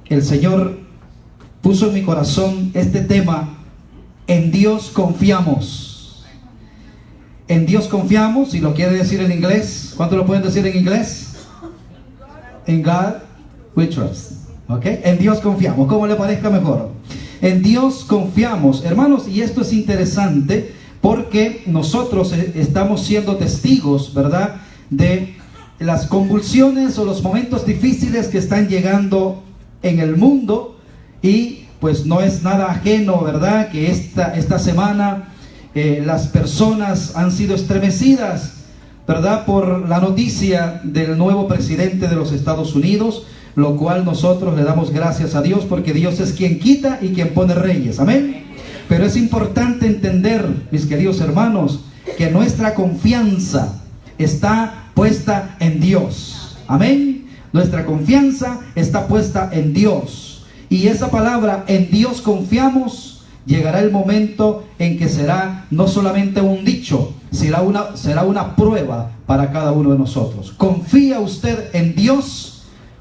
el Señor puso en mi corazón este tema: en Dios confiamos. En Dios confiamos. Si lo quiere decir en inglés, ¿cuánto lo pueden decir en inglés? In God we trust. ¿Ok? En Dios confiamos, como le parezca mejor. En Dios confiamos, hermanos, y esto es interesante porque nosotros estamos siendo testigos, ¿verdad?, de las convulsiones o los momentos difíciles que están llegando en el mundo. Y pues no es nada ajeno, ¿verdad?, que esta semana las personas han sido estremecidas, ¿verdad?, por la noticia del nuevo presidente de los Estados Unidos, lo cual nosotros le damos gracias a Dios, porque Dios es quien quita y quien pone reyes. Amén. Pero es importante entender, mis queridos hermanos, que nuestra confianza está puesta en Dios. Amén. Nuestra confianza está puesta en Dios. Y esa palabra, en Dios confiamos, llegará el momento en que será no solamente un dicho, será una prueba para cada uno de nosotros. ¿Confía usted en Dios?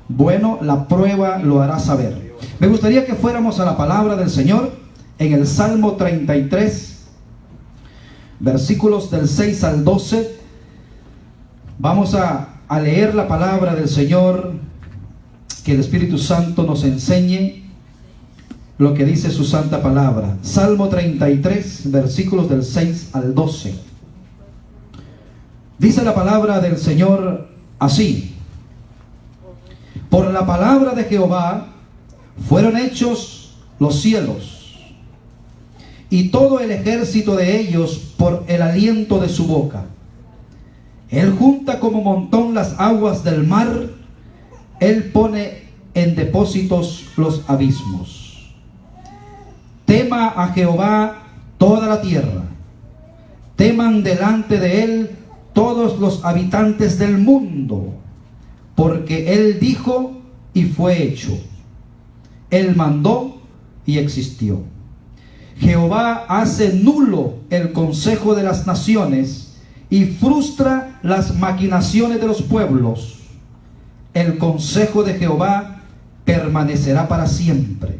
Bueno, la prueba lo hará saber. Me gustaría que fuéramos a la palabra del Señor en el Salmo 33, versículos del 6 al 12. Vamos a leer la palabra del Señor, que el Espíritu Santo nos enseñe lo que dice su santa palabra. Salmo 33, versículos del 6 al 12. Dice la palabra del Señor así: por la palabra de Jehová fueron hechos los cielos, y todo el ejército de ellos por el aliento de su boca. Él junta como montón las aguas del mar, Él pone en depósitos los abismos. Tema a Jehová toda la tierra, teman delante de Él todos los habitantes del mundo, porque Él dijo y fue hecho. Él mandó y existió. Jehová hace nulo el consejo de las naciones y frustra las maquinaciones de los pueblos. El consejo de Jehová permanecerá para siempre,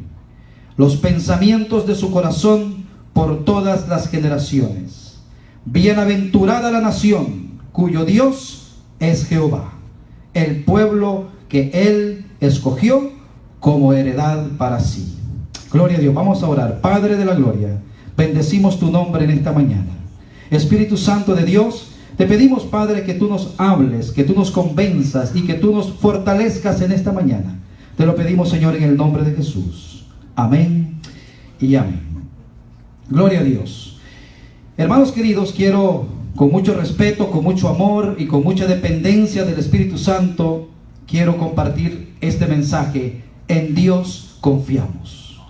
los pensamientos de su corazón por todas las generaciones. Bienaventurada la nación cuyo Dios es Jehová, el pueblo que Él escogió como heredad para sí. Gloria a Dios. Vamos a orar. Padre de la gloria, bendecimos tu nombre en esta mañana. Espíritu Santo de Dios, te pedimos, Padre, que tú nos hables, que tú nos convenzas y que tú nos fortalezcas en esta mañana. Te lo pedimos, Señor, en el nombre de Jesús. Amén y amén. Gloria a Dios. Hermanos queridos, quiero, con mucho respeto, con mucho amor y con mucha dependencia del Espíritu Santo, quiero compartir este mensaje: en Dios confiamos.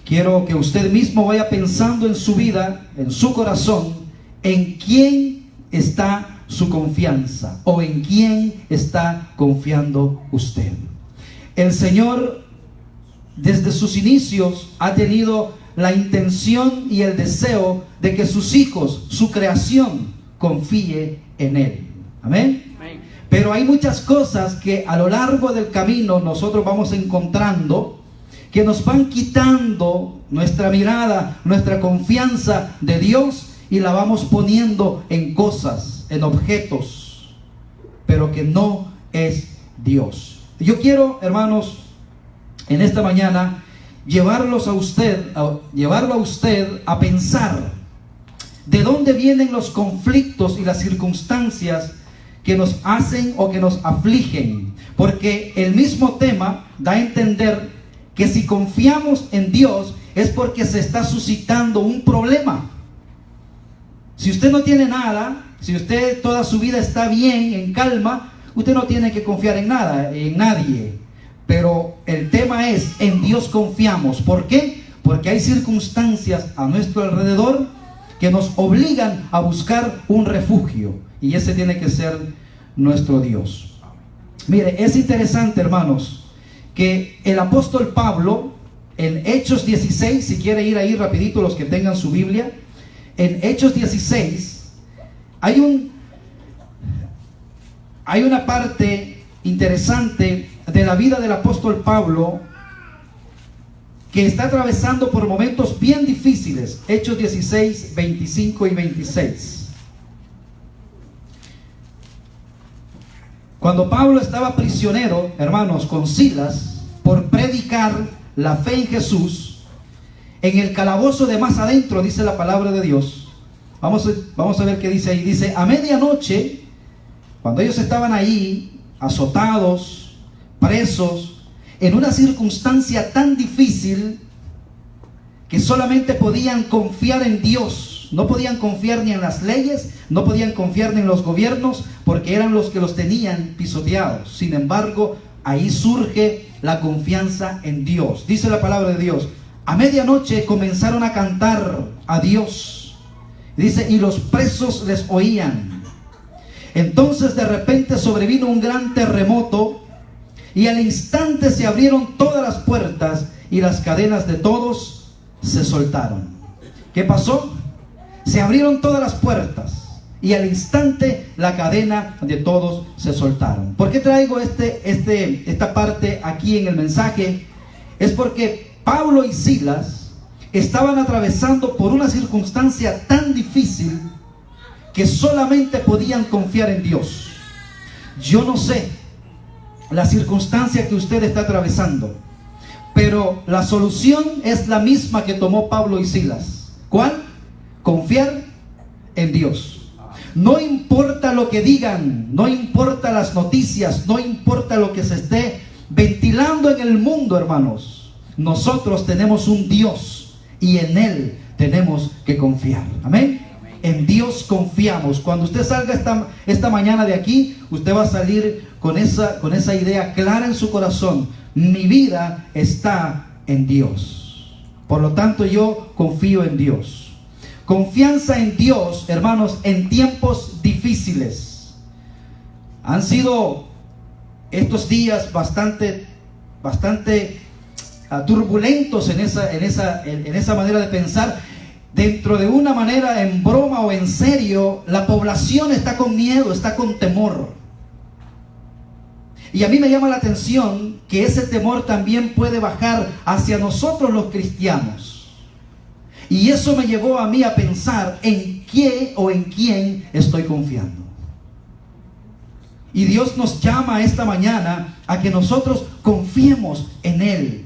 Quiero que usted mismo vaya pensando en su vida, en su corazón, en quién está su confianza o en quién está confiando usted. El Señor, desde sus inicios, ha tenido la intención y el deseo de que sus hijos, su creación, confíe en Él. Amén. Amén. Pero hay muchas cosas que a lo largo del camino nosotros vamos encontrando que nos van quitando nuestra mirada, nuestra confianza de Dios, y la vamos poniendo en cosas, en objetos, pero que no es Dios. Yo quiero, hermanos, en esta mañana llevarlo a usted a pensar de dónde vienen los conflictos y las circunstancias que nos hacen o que nos afligen, porque el mismo tema da a entender que si confiamos en Dios es porque se está suscitando un problema. Si usted no tiene nada, si usted toda su vida está bien, en calma, usted no tiene que confiar en nada, en nadie. Pero el tema es: en Dios confiamos. ¿Por qué? Porque hay circunstancias a nuestro alrededor que nos obligan a buscar un refugio, y ese tiene que ser nuestro Dios. Mire, es interesante, hermanos, que el apóstol Pablo, en Hechos 16, si quiere ir ahí rapidito los que tengan su Biblia, en Hechos 16 hay una parte interesante de la vida del apóstol Pablo, que está atravesando por momentos bien difíciles. Hechos 16, 25 y 26. Cuando Pablo estaba prisionero, hermanos, con Silas, por predicar la fe en Jesús, en el calabozo de más adentro, dice la palabra de Dios. Vamos a ver qué dice ahí. Dice, a medianoche, cuando ellos estaban ahí, azotados, presos, en una circunstancia tan difícil, que solamente podían confiar en Dios. No podían confiar ni en las leyes, no podían confiar ni en los gobiernos, porque eran los que los tenían pisoteados. Sin embargo, ahí surge la confianza en Dios. Dice la palabra de Dios, a medianoche comenzaron a cantar a Dios. Dice, y los presos les oían. Entonces de repente sobrevino un gran terremoto, y al instante se abrieron todas las puertas, y las cadenas de todos se soltaron. ¿Qué pasó? Se abrieron todas las puertas, y al instante la cadena de todos se soltaron. ¿Por qué traigo esta parte aquí en el mensaje? Es porque Pablo y Silas estaban atravesando por una circunstancia tan difícil que solamente podían confiar en Dios. Yo no sé la circunstancia que usted está atravesando, pero la solución es la misma que tomó Pablo y Silas. ¿Cuál? Confiar en Dios. No importa lo que digan, no importa las noticias, no importa lo que se esté ventilando en el mundo, hermanos. Nosotros tenemos un Dios y en Él tenemos que confiar. Amén. En Dios confiamos. Cuando usted salga esta mañana de aquí, usted va a salir con esa idea clara en su corazón. Mi vida está en Dios. Por lo tanto, yo confío en Dios. Confianza en Dios, hermanos, en tiempos difíciles. Han sido estos días bastante turbulentos en esa manera de pensar. Dentro de una manera, en broma o en serio, la población está con miedo, está con temor. Y a mí me llama la atención que ese temor también puede bajar hacia nosotros los cristianos. Y eso me llevó a mí a pensar en qué o en quién estoy confiando. Y Dios nos llama esta mañana a que nosotros confiemos en Él.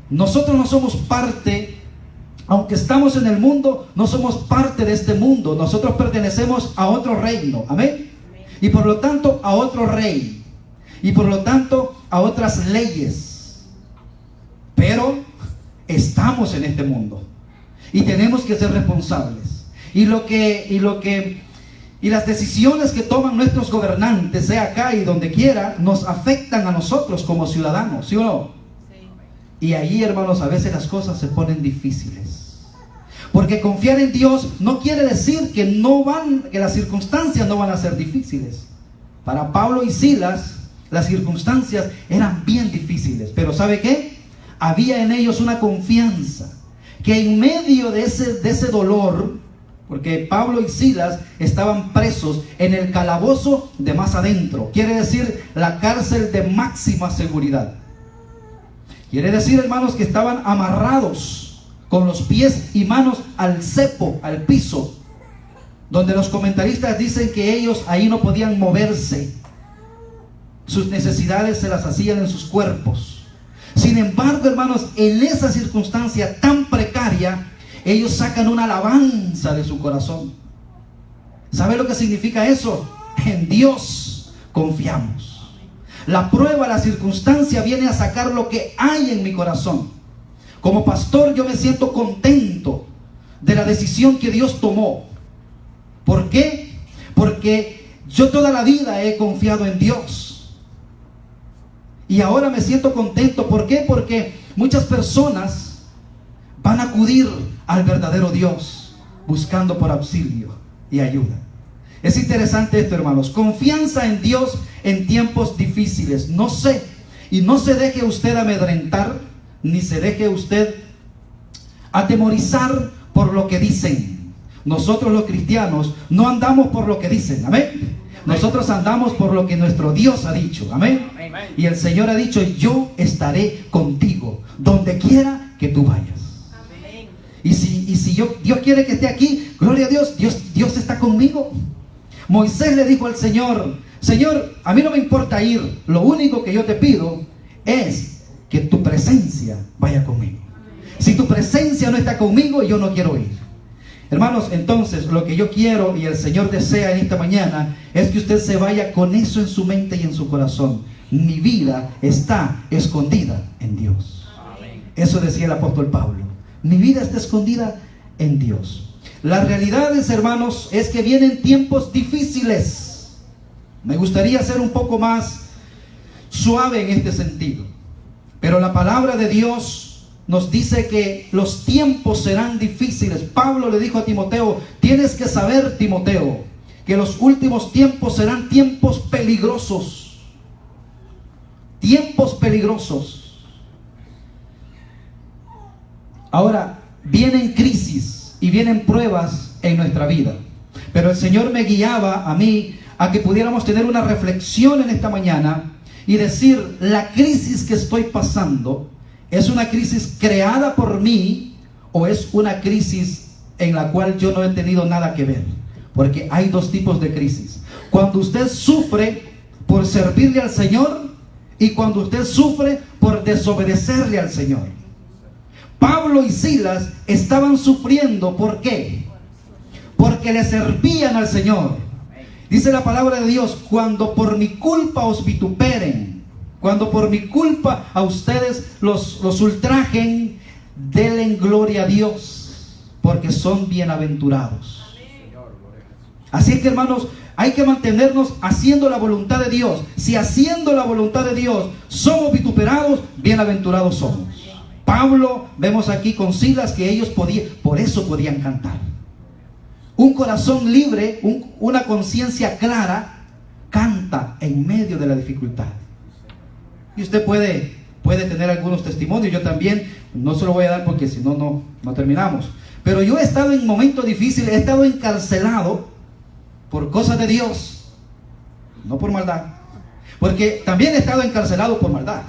Nosotros no somos parte, aunque estamos en el mundo, no somos parte de este mundo. Nosotros pertenecemos a otro reino. Amén. Y por lo tanto a otro rey. Y por lo tanto a otras leyes. Pero estamos en este mundo y tenemos que ser responsables. Y las decisiones que toman nuestros gobernantes, sea acá y donde quiera, nos afectan a nosotros como ciudadanos, ¿sí o no? Sí. Y ahí, hermanos, a veces las cosas se ponen difíciles. Porque confiar en Dios no quiere decir que las circunstancias no van a ser difíciles. Para Pablo y Silas, las circunstancias eran bien difíciles. Pero ¿sabe qué? Había en ellos una confianza que en medio de ese dolor, porque Pablo y Silas estaban presos en el calabozo de más adentro, quiere decir la cárcel de máxima seguridad. Quiere decir, hermanos, que estaban amarrados con los pies y manos al cepo, al piso, donde los comentaristas dicen que ellos ahí no podían moverse. Sus necesidades se las hacían en sus cuerpos. Sin embargo, hermanos, en esa circunstancia tan precaria, ellos sacan una alabanza de su corazón. ¿Sabe lo que significa eso? En Dios confiamos. La prueba, la circunstancia viene a sacar lo que hay en mi corazón. Como pastor, yo me siento contento de la decisión que Dios tomó. ¿Por qué? Porque yo toda la vida he confiado en Dios. Y ahora me siento contento. ¿Por qué? Porque muchas personas van a acudir al verdadero Dios buscando por auxilio y ayuda. Es interesante esto, hermanos. Confianza en Dios en tiempos difíciles. No se deje usted amedrentar, ni se deje usted atemorizar por lo que dicen. Nosotros los cristianos no andamos por lo que dicen. Amén. Nosotros andamos por lo que nuestro Dios ha dicho. Amén. Y el Señor ha dicho, yo estaré contigo donde quiera que tú vayas. Y si Dios quiere que esté aquí, gloria a Dios, Dios está conmigo. Moisés le dijo al Señor, Señor, a mí no me importa ir, lo único que yo te pido es que tu presencia vaya conmigo. Si tu presencia no está conmigo, yo no quiero ir. Hermanos, entonces lo que yo quiero y el Señor desea en esta mañana es que usted se vaya con eso en su mente y en su corazón. Mi vida está escondida en Dios. Eso decía el apóstol Pablo. Mi vida está escondida en Dios. La realidad es, hermanos, es que vienen tiempos difíciles. Me gustaría ser un poco más suave en este sentido. Pero la palabra de Dios nos dice que los tiempos serán difíciles. Pablo le dijo a Timoteo, tienes que saber, Timoteo, que los últimos tiempos serán tiempos peligrosos. Tiempos peligrosos. Ahora, vienen crisis y vienen pruebas en nuestra vida. Pero el Señor me guiaba a mí a que pudiéramos tener una reflexión en esta mañana y decir, la crisis que estoy pasando, ¿es una crisis creada por mí o es una crisis en la cual yo no he tenido nada que ver? Porque hay dos tipos de crisis. Cuando usted sufre por servirle al Señor y cuando usted sufre por desobedecerle al Señor. Pablo y Silas estaban sufriendo, ¿por qué? Porque le servían al Señor. Dice la palabra de Dios, cuando por mi culpa os vituperen, cuando por mi culpa a ustedes los ultrajen, denle gloria a Dios, porque son bienaventurados. Así es que, hermanos, hay que mantenernos haciendo la voluntad de Dios. Si haciendo la voluntad de Dios somos vituperados, bienaventurados somos. Pablo, vemos aquí con Silas que ellos por eso podían cantar. Un corazón libre, una conciencia clara, canta en medio de la dificultad. Y usted puede tener algunos testimonios. Yo también, no se lo voy a dar porque si no, no terminamos. Pero yo he estado en momentos difíciles, he estado encarcelado por cosas de Dios, no por maldad. Porque también he estado encarcelado por maldad.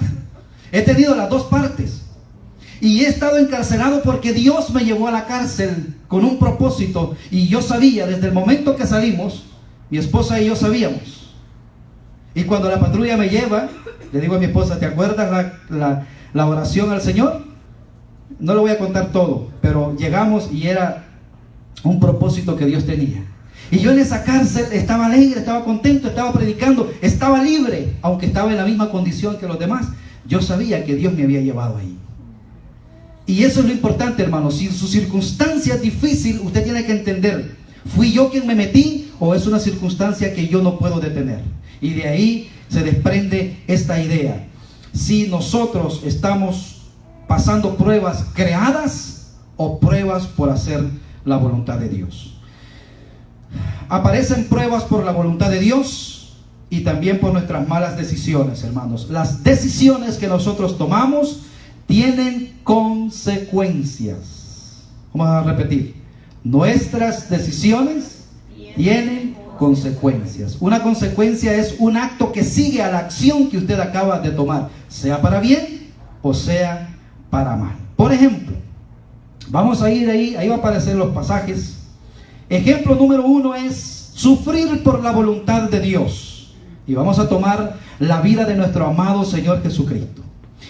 He tenido las dos partes. Y he estado encarcelado porque Dios me llevó a la cárcel con un propósito. Y yo sabía, desde el momento que salimos, mi esposa y yo sabíamos. Y cuando la patrulla me lleva, le digo a mi esposa, ¿te acuerdas la oración al Señor? No lo voy a contar todo, pero llegamos y era un propósito que Dios tenía. Y yo en esa cárcel estaba alegre, estaba contento, estaba predicando, estaba libre, aunque estaba en la misma condición que los demás. Yo sabía que Dios me había llevado ahí. Y eso es lo importante, hermano. Si su circunstancia es difícil, usted tiene que entender, ¿fui yo quien me metí o es una circunstancia que yo no puedo detener? Y de ahí se desprende esta idea. Si nosotros estamos pasando pruebas creadas o pruebas por hacer la voluntad de Dios. Aparecen pruebas por la voluntad de Dios y también por nuestras malas decisiones, hermanos. Las decisiones que nosotros tomamos tienen consecuencias. Vamos a repetir. Nuestras decisiones tienen consecuencias. Una consecuencia es un acto que sigue a la acción que usted acaba de tomar, sea para bien o sea para mal. Por ejemplo, vamos a ir ahí va a aparecer los pasajes. Ejemplo número 1 es sufrir por la voluntad de Dios. Y vamos a tomar la vida de nuestro amado Señor Jesucristo.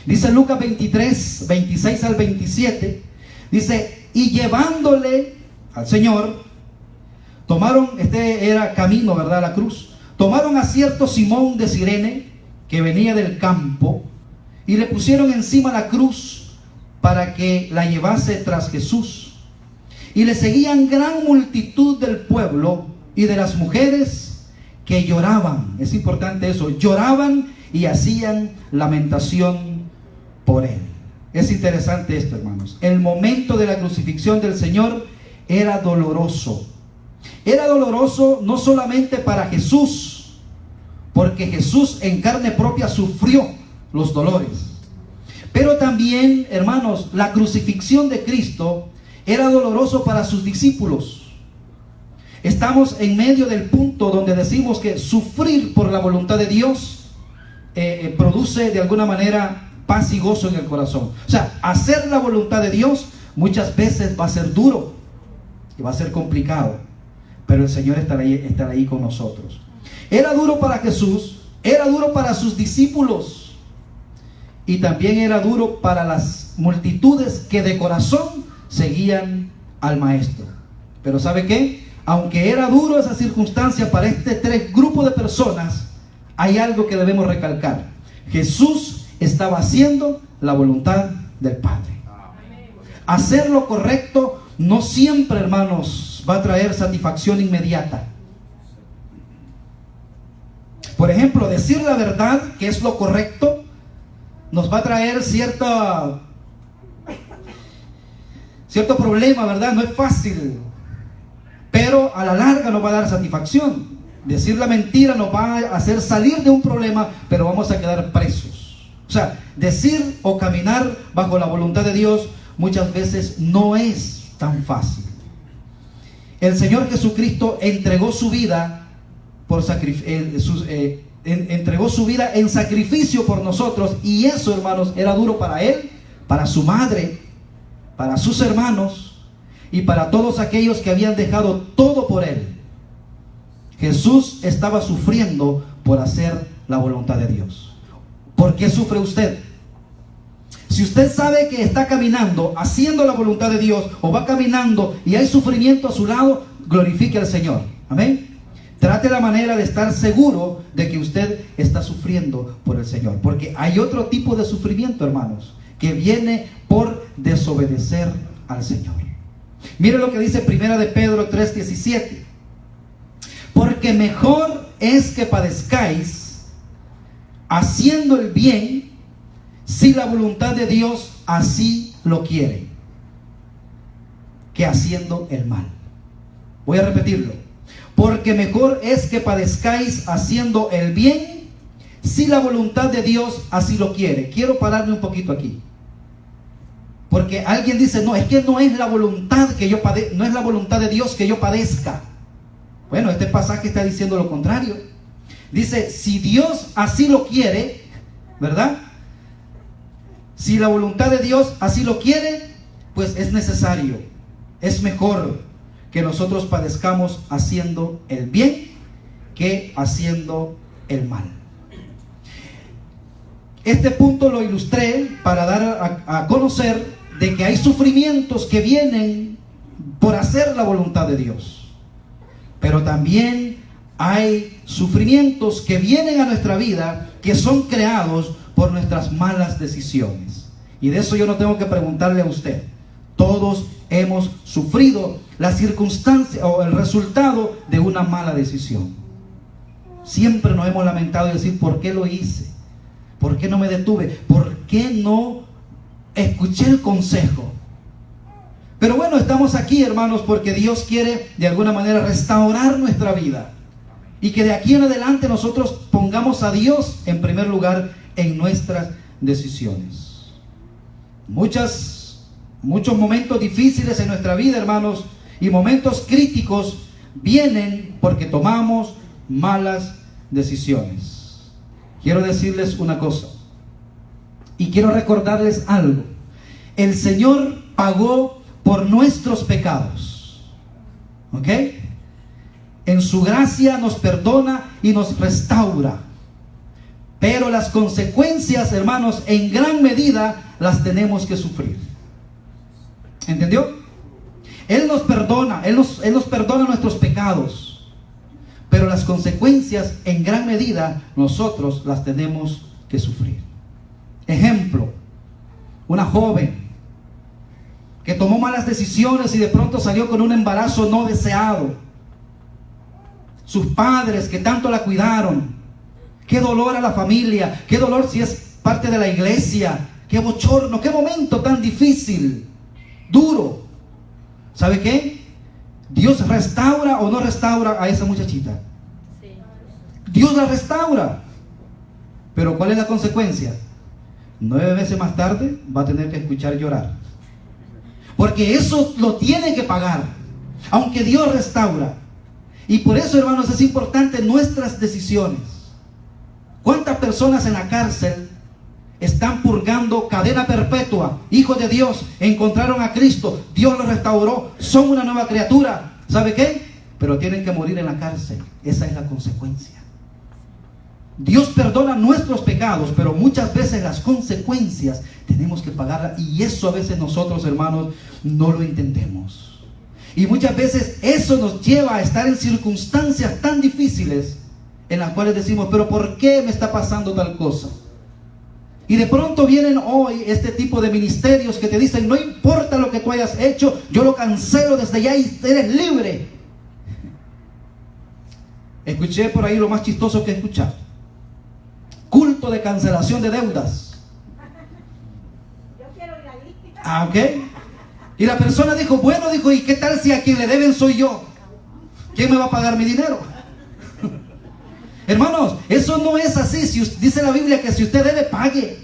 Dice Lucas 23, 26 al 27, dice, y llevándole al Señor, tomaron, este era camino, ¿verdad?, a la cruz, tomaron a cierto Simón de Cirene, que venía del campo, y le pusieron encima la cruz para que la llevase tras Jesús. Y le seguían gran multitud del pueblo y de las mujeres que lloraban. Es importante eso, lloraban y hacían lamentación por él. Es interesante esto, hermanos. El momento de la crucifixión del Señor era doloroso. Era doloroso no solamente para Jesús, porque Jesús en carne propia sufrió los dolores. Pero también, hermanos, la crucifixión de Cristo era doloroso para sus discípulos. Estamos en medio del punto donde decimos que sufrir por la voluntad de Dios produce de alguna manera paz y gozo en el corazón. O sea, hacer la voluntad de Dios muchas veces va a ser duro y va a ser complicado, pero el Señor estará ahí con nosotros. Era duro para Jesús, era duro para sus discípulos y también era duro para las multitudes que de corazón seguían al Maestro. Pero ¿sabe qué? Aunque era duro esa circunstancia para este tres grupos de personas, hay algo que debemos recalcar. Jesús estaba haciendo la voluntad del Padre. Hacer lo correcto no siempre, hermanos, va a traer satisfacción inmediata. Por ejemplo, decir la verdad, que es lo correcto, nos va a traer cierto problema, ¿verdad? No es fácil, pero a la larga nos va a dar satisfacción. Decir la mentira nos va a hacer salir de un problema, pero vamos a quedar presos. O sea, decir o caminar bajo la voluntad de Dios muchas veces no es tan fácil. El Señor Jesucristo entregó su vida entregó su vida en sacrificio por nosotros, y eso, hermanos, era duro para Él, para su madre, para sus hermanos y para todos aquellos que habían dejado todo por Él. Jesús estaba sufriendo por hacer la voluntad de Dios. ¿Por qué sufre usted? Si usted sabe que está caminando haciendo la voluntad de Dios, o va caminando y hay sufrimiento a su lado, glorifique al Señor. Amén. Trate la manera de estar seguro de que usted está sufriendo por el Señor, porque hay otro tipo de sufrimiento, hermanos, que viene por desobedecer al Señor. Mire lo que dice Primera de Pedro 3:17. Porque mejor es que padezcáis haciendo el bien, si la voluntad de Dios así lo quiere, que haciendo el mal. Voy a repetirlo. Porque mejor es que padezcáis haciendo el bien, si la voluntad de Dios así lo quiere. Quiero pararme un poquito aquí, porque alguien dice: no, es que no es la voluntad que yo no es la voluntad de Dios que yo padezca. Bueno, este pasaje está diciendo lo contrario. Dice: si Dios así lo quiere, ¿verdad? Si la voluntad de Dios así lo quiere, pues es necesario, es mejor que nosotros padezcamos haciendo el bien que haciendo el mal. Este punto lo ilustré para dar a conocer de que hay sufrimientos que vienen por hacer la voluntad de Dios, pero también hay sufrimientos que vienen a nuestra vida que son creados por nuestras malas decisiones. Y de eso yo no tengo que preguntarle a usted. Todos hemos sufrido la circunstancia o el resultado de una mala decisión. Siempre nos hemos lamentado y decir: ¿por qué lo hice? ¿Por qué no me detuve? ¿Por qué no escuché el consejo? Pero bueno, estamos aquí, hermanos, porque Dios quiere de alguna manera restaurar nuestra vida, y que de aquí en adelante nosotros pongamos a Dios en primer lugar en nuestras decisiones. Muchos momentos difíciles en nuestra vida, hermanos, y momentos críticos vienen porque tomamos malas decisiones. Quiero decirles una cosa, y quiero recordarles algo. El Señor pagó por nuestros pecados, ¿ok? En su gracia nos perdona y nos restaura, pero las consecuencias, hermanos, en gran medida las tenemos que sufrir. ¿Entendió? Él nos perdona, Él nos perdona nuestros pecados, pero las consecuencias en gran medida nosotros las tenemos que sufrir. Ejemplo: una joven que tomó malas decisiones y de pronto salió con un embarazo no deseado. Sus padres que tanto la cuidaron, qué dolor a la familia, qué dolor si es parte de la iglesia, qué bochorno, qué momento tan difícil, duro. ¿Sabe qué? ¿Dios restaura o no restaura a esa muchachita? Sí. Dios la restaura. Pero ¿cuál es la consecuencia? 9 meses más tarde va a tener que escuchar llorar, porque eso lo tiene que pagar. Aunque Dios restaura, Y por eso, hermanos, es importante nuestras decisiones. ¿Cuántas personas en la cárcel están purgando cadena perpetua? Hijos de Dios, encontraron a Cristo, Dios los restauró, son una nueva criatura. ¿Sabe qué? Pero tienen que morir en la cárcel. Esa es la consecuencia. Dios perdona nuestros pecados, pero muchas veces las consecuencias tenemos que pagarlas, y eso a veces nosotros, hermanos, no lo entendemos. Y muchas veces eso nos lleva a estar en circunstancias tan difíciles en las cuales decimos, pero ¿por qué me está pasando tal cosa? Y de pronto vienen hoy este tipo de ministerios que te dicen, no importa lo que tú hayas hecho, yo lo cancelo desde ya y eres libre. Escuché por ahí lo más chistoso que he escuchado: culto de cancelación de deudas. Yo quiero ir ahí. Ah, ok. Y la persona dijo, bueno, dijo, ¿y qué tal si a quien le deben soy yo? ¿Quién me va a pagar mi dinero? Hermanos, eso no es así. Dice la Biblia que si usted debe, pague.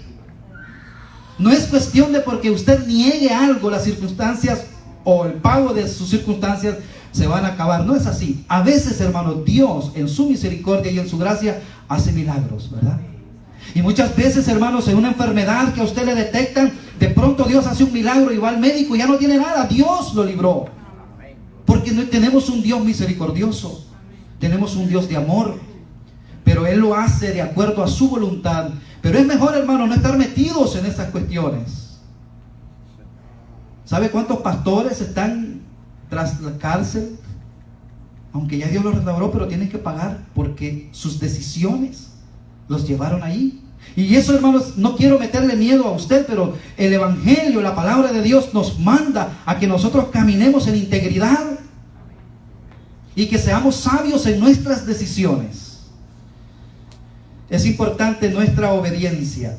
No es cuestión de porque usted niegue algo, las circunstancias o el pago de sus circunstancias se van a acabar. No es así. A veces, hermanos, Dios en su misericordia y en su gracia hace milagros, ¿verdad? Y muchas veces, hermanos, en una enfermedad que a usted le detectan, de pronto Dios hace un milagro y va al médico y ya no tiene nada. Dios lo libró. Porque no tenemos un Dios misericordioso. Tenemos un Dios de amor. Pero Él lo hace de acuerdo a su voluntad. Pero es mejor, hermano, no estar metidos en estas cuestiones. ¿Sabe cuántos pastores están tras la cárcel? Aunque ya Dios los restauró, pero tienen que pagar porque sus decisiones los llevaron ahí. Y eso, hermanos, no quiero meterle miedo a usted, pero el Evangelio, la palabra de Dios nos manda a que nosotros caminemos en integridad y que seamos sabios en nuestras decisiones. Es importante nuestra obediencia.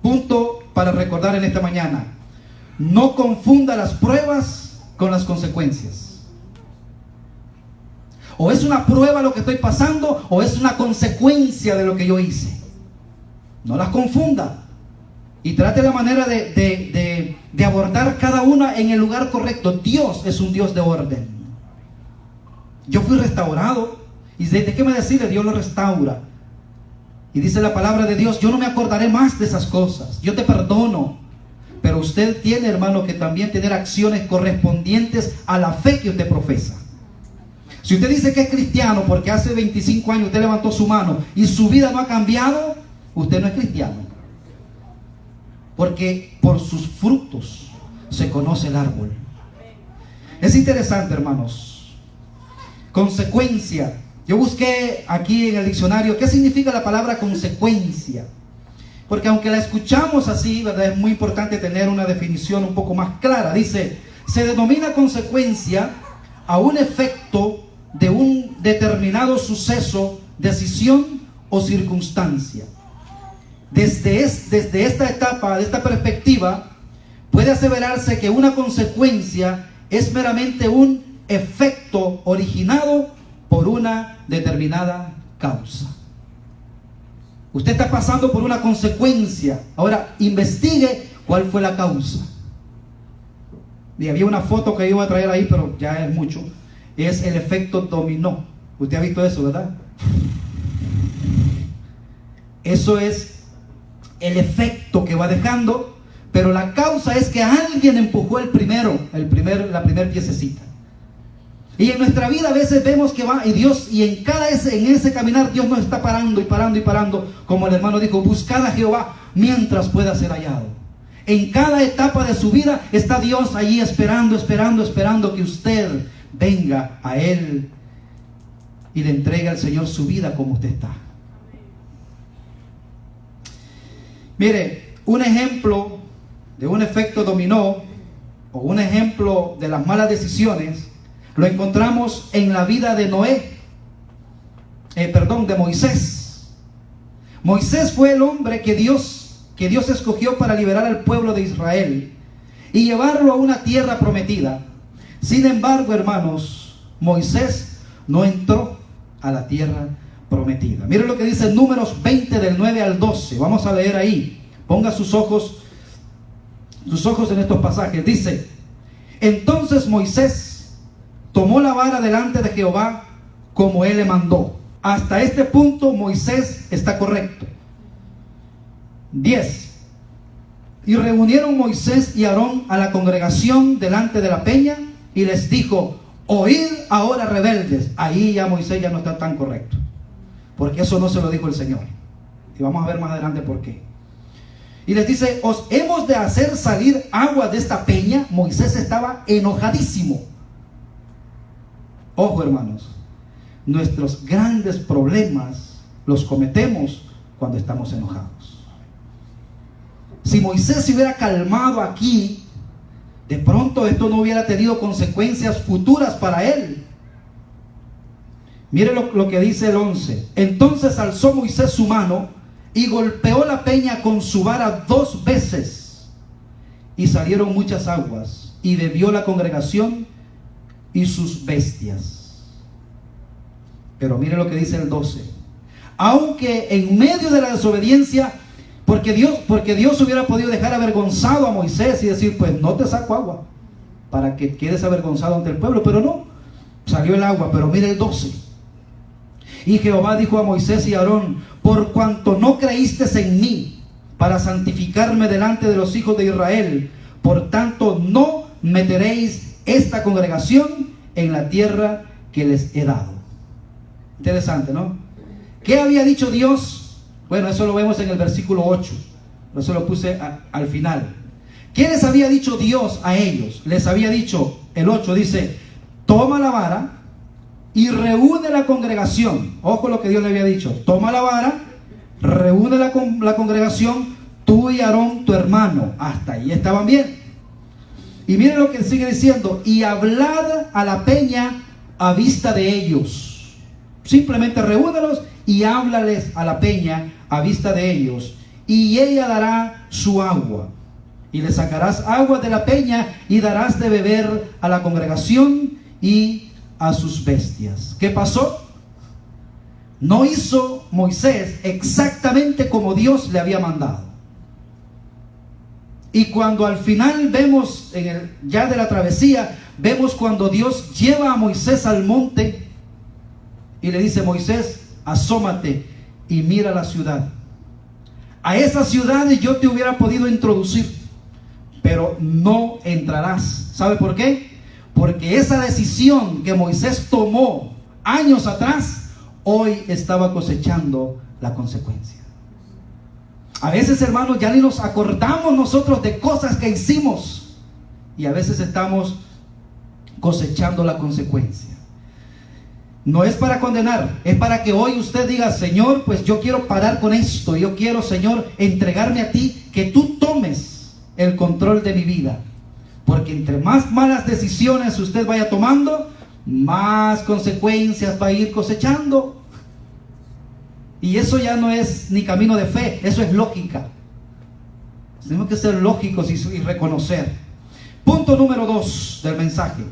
Punto para recordar en esta mañana: no confunda las pruebas con las consecuencias. O es una prueba lo que estoy pasando, o es una consecuencia de lo que yo hice. No las confunda. Y trate la manera de abordar cada una en el lugar correcto. Dios es un Dios de orden. Yo fui restaurado. ¿Y de qué me decide? Dios lo restaura. Y dice la palabra de Dios, yo no me acordaré más de esas cosas. Yo te perdono. Pero usted tiene, hermano, que también tener acciones correspondientes a la fe que usted profesa. Si usted dice que es cristiano porque hace 25 años usted levantó su mano y su vida no ha cambiado, usted no es cristiano. Porque por sus frutos se conoce el árbol. Es interesante, hermanos. Consecuencia. Yo busqué aquí en el diccionario qué significa la palabra consecuencia. Porque aunque la escuchamos así, ¿verdad?, es muy importante tener una definición un poco más clara. Dice, se denomina consecuencia a un efecto de un determinado suceso, decisión o circunstancia. Desde esta etapa, de esta perspectiva, puede aseverarse que una consecuencia es meramente un efecto originado por una determinada causa. Usted está pasando por una consecuencia. Ahora, investigue cuál fue la causa. Y había una foto que iba a traer ahí, pero ya es mucho. Es el efecto dominó. Usted ha visto eso, ¿verdad? Eso es el efecto que va dejando, pero la causa es que alguien empujó la primer piececita. Y en nuestra vida a veces vemos que va, y Dios, y en ese caminar Dios nos está parando y parando y parando, como el hermano dijo, buscad a Jehová mientras pueda ser hallado. En cada etapa de su vida está Dios allí esperando que usted venga a Él y le entregue al Señor su vida como usted está. Mire, un ejemplo de un efecto dominó, o un ejemplo de las malas decisiones, lo encontramos en la vida de de Moisés. Moisés fue el hombre que Dios escogió para liberar al pueblo de Israel y llevarlo a una tierra prometida. Sin embargo, hermanos, Moisés no entró a la tierra prometida. Miren lo que dice Números 20 del 9 al 12. Vamos a leer ahí. Ponga sus ojos en estos pasajes. Dice, entonces Moisés tomó la vara delante de Jehová como él le mandó. Hasta este punto Moisés está correcto. 10. Y reunieron Moisés y Aarón a la congregación delante de la peña y les dijo: oíd ahora, rebeldes. Ahí ya Moisés ya no está tan correcto, porque eso no se lo dijo el Señor. Y vamos a ver más adelante por qué. Y les dice: os hemos de hacer salir agua de esta peña. Moisés estaba enojadísimo. Ojo, hermanos, nuestros grandes problemas los cometemos cuando estamos enojados. Si Moisés se hubiera calmado aquí, de pronto esto no hubiera tenido consecuencias futuras para él. Mire lo que dice el 11. Entonces alzó Moisés su mano y golpeó la peña con su vara 2 veces, y salieron muchas aguas, y bebió la congregación y sus bestias. Pero mire lo que dice el 12. Aunque en medio de la desobediencia, porque Dios hubiera podido dejar avergonzado a Moisés y decir: pues no te saco agua para que quedes avergonzado ante el pueblo, pero no, salió el agua. Pero mire el 12. Y Jehová dijo a Moisés y a Aarón: por cuanto no creísteis en mí para santificarme delante de los hijos de Israel, por tanto no meteréis esta congregación en la tierra que les he dado. Interesante, ¿no? ¿Qué había dicho Dios? Bueno, eso lo vemos en el versículo 8. Eso lo puse al final. ¿Qué les había dicho Dios a ellos? Les había dicho, el 8 dice: toma la vara y reúne la congregación. Ojo lo que Dios le había dicho: toma la vara, reúne la congregación, tú y Aarón tu hermano. Hasta ahí estaban bien. Y miren lo que sigue diciendo: y hablad a la peña a vista de ellos. Simplemente reúnelos y háblales a la peña a vista de ellos, y ella dará su agua. Y le sacarás agua de la peña y darás de beber a la congregación y a sus bestias. ¿Qué pasó? No hizo Moisés exactamente como Dios le había mandado. Y cuando al final vemos, ya de la travesía, vemos cuando Dios lleva a Moisés al monte y le dice: Moisés, asómate y mira la ciudad. A esa ciudad yo te hubiera podido introducir, pero no entrarás. ¿Sabe por qué? Porque esa decisión que Moisés tomó años atrás, hoy estaba cosechando la consecuencia. A veces, hermanos, ya ni nos acordamos nosotros de cosas que hicimos, y a veces estamos cosechando la consecuencia. No es para condenar, es para que hoy usted diga: Señor, pues yo quiero parar con esto. Yo quiero, Señor, entregarme a ti, que tú tomes el control de mi vida. Porque entre más malas decisiones usted vaya tomando, más consecuencias va a ir cosechando. Y eso ya no es ni camino de fe, eso es lógica. Tenemos que ser lógicos y reconocer. Punto número 2 del mensaje.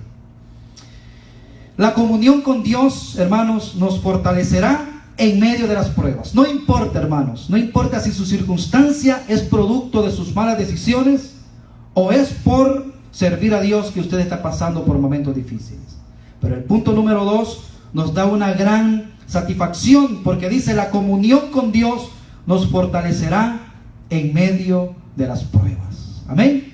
La comunión con Dios, hermanos, nos fortalecerá en medio de las pruebas. No importa, hermanos, no importa si su circunstancia es producto de sus malas decisiones o es por servir a Dios que usted está pasando por momentos difíciles. Pero el punto número 2 nos da una gran satisfacción, porque dice: la comunión con Dios nos fortalecerá en medio de las pruebas. Amén.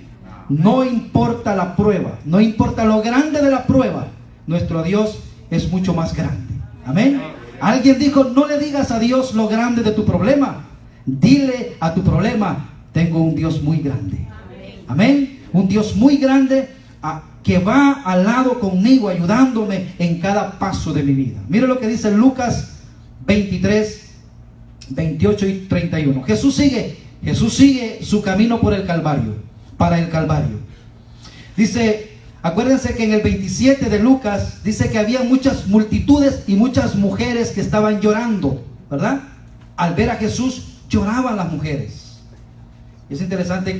No importa la prueba, no importa lo grande de la prueba, nuestro Dios es mucho más grande. Amén. Alguien dijo: no le digas a Dios lo grande de tu problema, dile a tu problema: tengo un Dios muy grande. Amén. Un Dios muy grande que va al lado conmigo, ayudándome en cada paso de mi vida. Mire lo que dice Lucas 23, 28 y 31. Jesús sigue su camino por el Calvario, para el Calvario. Dice, acuérdense que en el 27 de Lucas dice que había muchas multitudes y muchas mujeres que estaban llorando, ¿verdad? Al ver a Jesús lloraban las mujeres. Es interesante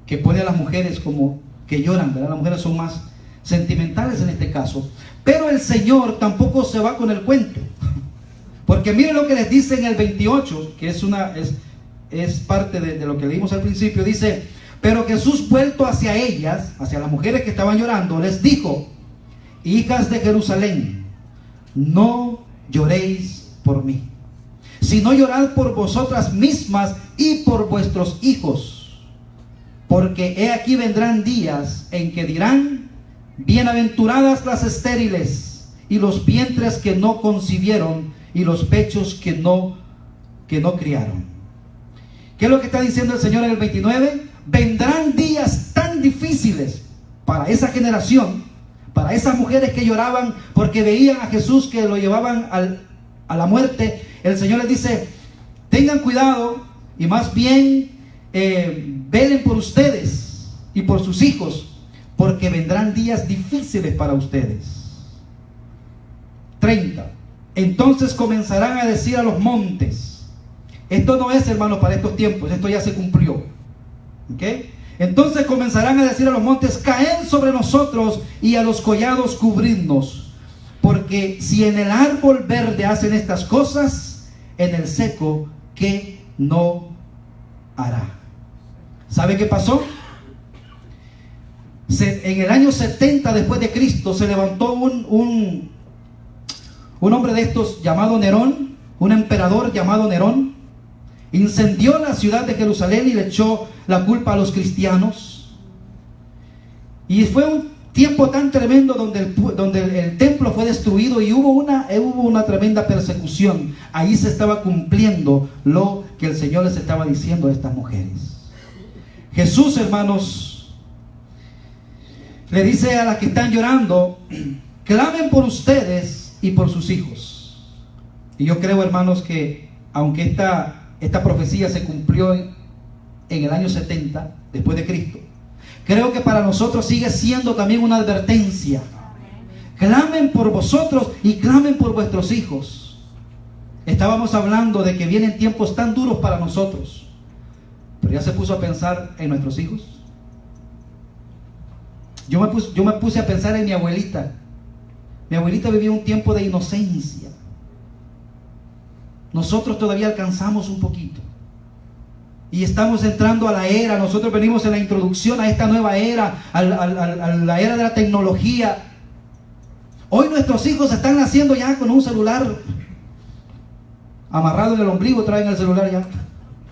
que pone a las mujeres como que lloran, ¿verdad? Las mujeres son más sentimentales en este caso. Pero el Señor tampoco se va con el cuento, porque miren lo que les dice en el 28, que es parte de lo que leímos al principio. Dice: pero Jesús, vuelto hacia ellas, hacia las mujeres que estaban llorando, les dijo: hijas de Jerusalén, no lloréis por mí, sino llorad por vosotras mismas y por vuestros hijos, porque he aquí vendrán días en que dirán: bienaventuradas las estériles, y los vientres que no concibieron, y los pechos que no criaron. ¿Qué es lo que está diciendo el Señor en el 29? Vendrán días tan difíciles para esa generación, para esas mujeres que lloraban porque veían a Jesús que lo llevaban a la muerte. El Señor les dice: tengan cuidado y más bien velen por ustedes y por sus hijos, porque vendrán días difíciles para ustedes. 30. Entonces comenzarán a decir a los montes. Esto no es, hermanos, para estos tiempos, esto ya se cumplió. ¿Okay? Entonces comenzarán a decir a los montes: caed sobre nosotros, y a los collados cubridnos, porque si en el árbol verde hacen estas cosas, en el seco, ¿qué no hará? ¿Sabe qué pasó? En el año 70 después de Cristo se levantó un hombre de estos llamado Nerón, un emperador llamado Nerón. Incendió la ciudad de Jerusalén y le echó la culpa a los cristianos. Y fue un tiempo tan tremendo donde el templo fue destruido y hubo una tremenda persecución. Ahí se estaba cumpliendo lo que el Señor les estaba diciendo a estas mujeres. Jesús, hermanos, le dice a las que están llorando: clamen por ustedes y por sus hijos. Y yo creo, hermanos, que aunque esta profecía se cumplió en el año 70 después de Cristo, creo que para nosotros sigue siendo también una advertencia. Clamen por vosotros y clamen por vuestros hijos. Estábamos hablando de que vienen tiempos tan duros para nosotros, pero ya se puso a pensar en nuestros hijos. Yo me puse a pensar en mi abuelita. Mi abuelita vivía un tiempo de inocencia. Nosotros todavía alcanzamos un poquito y estamos entrando a la era. Nosotros venimos en la introducción a esta nueva era, a la era de la tecnología. Hoy nuestros hijos están naciendo ya con un celular amarrado en el ombligo, traen el celular ya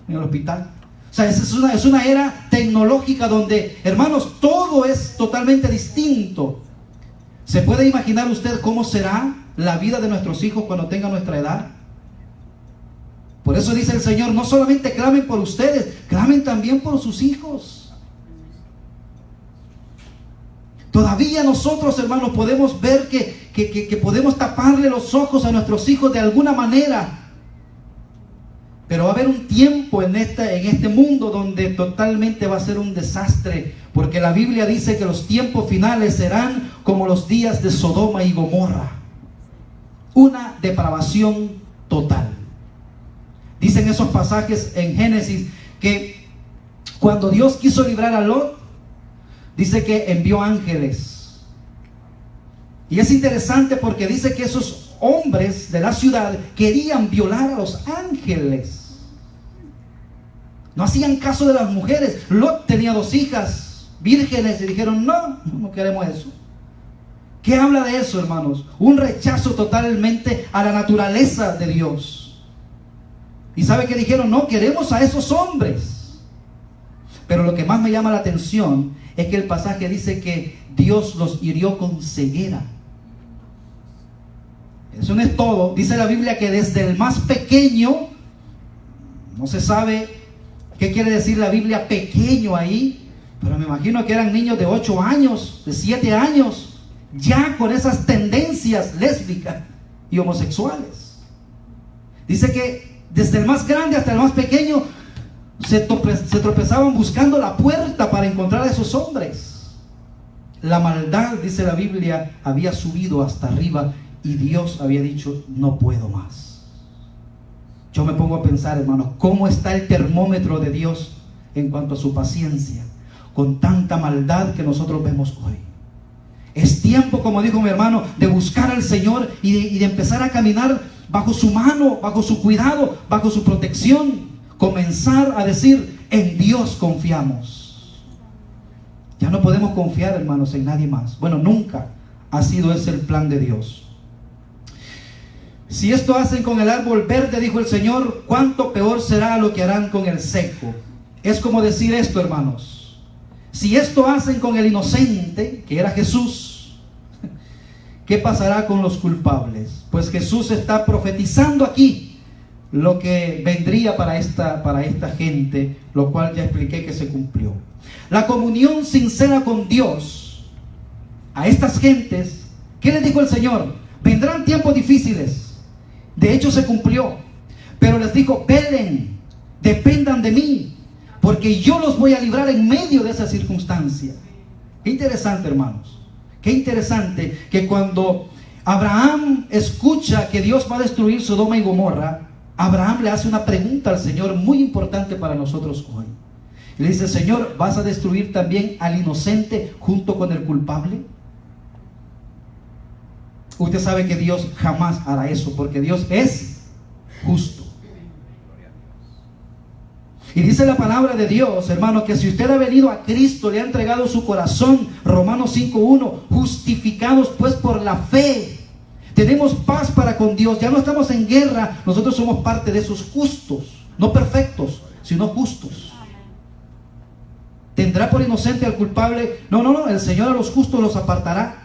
en el hospital. O sea, es una era tecnológica donde, hermanos, todo es totalmente distinto. ¿Se puede imaginar usted cómo será la vida de nuestros hijos cuando tengan nuestra edad? Por eso dice el Señor: no solamente clamen por ustedes, clamen también por sus hijos. Todavía nosotros, hermanos, podemos ver que podemos taparle los ojos a nuestros hijos de alguna manera. Pero va a haber un tiempo en este mundo donde totalmente va a ser un desastre, porque la Biblia dice que los tiempos finales serán como los días de Sodoma y Gomorra. Una depravación total. Dicen esos pasajes en Génesis que cuando Dios quiso librar a Lot, dice que envió ángeles. Y es interesante porque dice que esos hombres de la ciudad querían violar a los ángeles. No hacían caso de las mujeres. Lot tenía 2 hijas vírgenes y dijeron: no queremos eso. ¿Qué habla de eso, hermanos? Un rechazo totalmente a la naturaleza de Dios. Y sabe que dijeron: no queremos a esos hombres. Pero lo que más me llama la atención es que el pasaje dice que Dios los hirió con ceguera. Eso no es todo. Dice la Biblia que desde el más pequeño, no se sabe qué quiere decir la Biblia pequeño ahí, pero me imagino que eran niños de 8 años, de 7 años, ya con esas tendencias lésbicas y homosexuales. Dice que desde el más grande hasta el más pequeño se tropezaban buscando la puerta para encontrar a esos hombres. La maldad, dice la Biblia, había subido hasta arriba y Dios había dicho: no puedo más. Yo me pongo a pensar, hermanos, cómo está el termómetro de Dios en cuanto a su paciencia con tanta maldad que nosotros vemos hoy. Es tiempo, como dijo mi hermano, de buscar al Señor y de empezar a caminar bajo su mano, bajo su cuidado, bajo su protección. Comenzar a decir: en Dios confiamos. Ya no podemos confiar, hermanos, en nadie más. Bueno, nunca ha sido ese el plan de Dios. Si esto hacen con el árbol verde, dijo el Señor, cuánto peor será lo que harán con el seco. Es como decir esto, hermanos. Si esto hacen con el inocente, que era Jesús, ¿qué pasará con los culpables? Pues Jesús está profetizando aquí lo que vendría para esta gente, lo cual ya expliqué que se cumplió. La comunión sincera con Dios, a estas gentes, ¿qué les dijo el Señor? Vendrán tiempos difíciles. De hecho se cumplió, pero les dijo, velen, dependan de mí, porque yo los voy a librar en medio de esa circunstancia. Qué interesante, hermanos, qué interesante que cuando Abraham escucha que Dios va a destruir Sodoma y Gomorra, Abraham le hace una pregunta al Señor muy importante para nosotros hoy. Y le dice, Señor, ¿vas a destruir también al inocente junto con el culpable? Usted sabe que Dios jamás hará eso, porque Dios es justo. Y dice la palabra de Dios, hermano, que si usted ha venido a Cristo, le ha entregado su corazón, Romanos 5:1, justificados pues por la fe, tenemos paz para con Dios, ya no estamos en guerra, nosotros somos parte de esos justos, no perfectos, sino justos. ¿Tendrá por inocente al culpable? No, el Señor a los justos los apartará.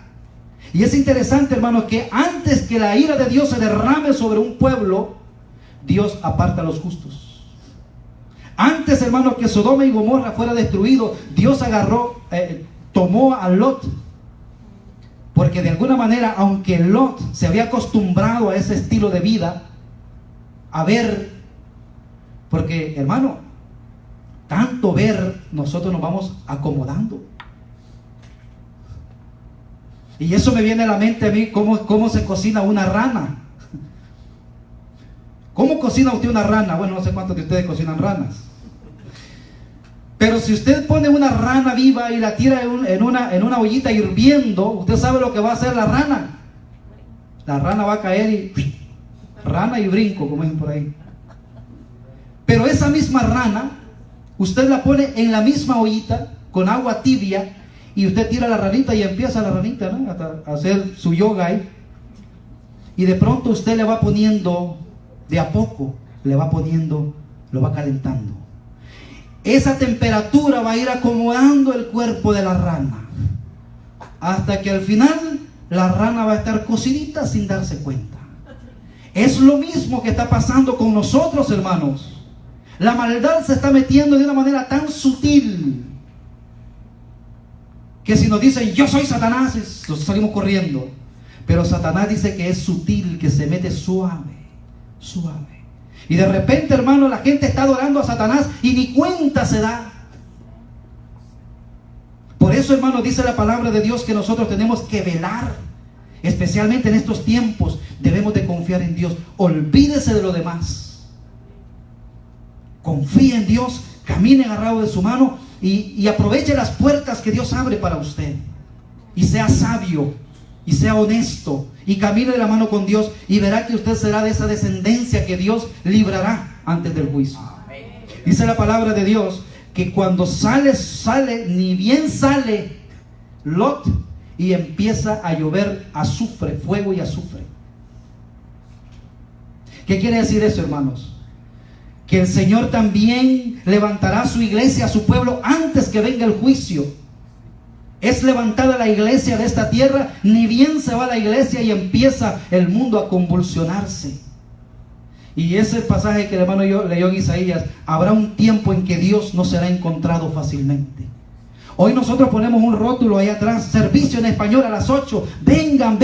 Y es interesante, hermano, que antes que la ira de Dios se derrame sobre un pueblo, Dios aparta a los justos. Antes, hermano, que Sodoma y Gomorra fuera destruido, Dios tomó a Lot. Porque de alguna manera, aunque Lot se había acostumbrado a ese estilo de vida, a ver, porque, hermano, tanto ver, nosotros nos vamos acomodando. Y eso me viene a la mente a mí, cómo se cocina una rana. ¿Cómo cocina usted una rana? Bueno, no sé cuántos de ustedes cocinan ranas. Pero si usted pone una rana viva y la tira en una ollita hirviendo, usted sabe lo que va a hacer la rana. La rana va a caer y rana y brinco, como dicen por ahí. Pero esa misma rana, usted la pone en la misma ollita con agua tibia y usted tira la ranita y empieza la ranita, ¿no?, a hacer su yoga ahí. Y de pronto usted le va poniendo, de a poco, lo va calentando. Esa temperatura va a ir acomodando el cuerpo de la rana, hasta que al final la rana va a estar cocidita sin darse cuenta. Es lo mismo que está pasando con nosotros, hermanos. La maldad se está metiendo de una manera tan sutil que si nos dicen yo soy Satanás, nos salimos corriendo. Pero Satanás dice que es sutil, que se mete suave. Y de repente, hermano, la gente está adorando a Satanás y ni cuenta se da. Por eso, hermano, dice la palabra de Dios que nosotros tenemos que velar. Especialmente en estos tiempos debemos de confiar en Dios. Olvídese de lo demás. Confíe en Dios, camine agarrado de su mano y aproveche las puertas que Dios abre para usted. Y sea sabio, y sea honesto, y camine de la mano con Dios, y verá que usted será de esa descendencia que Dios librará antes del juicio. Dice la palabra de Dios que cuando sale, ni bien sale Lot, y empieza a llover azufre, fuego y azufre. ¿Qué quiere decir eso, hermanos? Que el Señor también levantará su iglesia, a su pueblo, antes que venga el juicio. Es levantada la iglesia de esta tierra, ni bien se va la iglesia y empieza el mundo a convulsionarse. Y ese pasaje que el hermano leyó en Isaías, habrá un tiempo en que Dios no será encontrado fácilmente. Hoy nosotros ponemos un rótulo ahí atrás, servicio en español a las 8, vengan.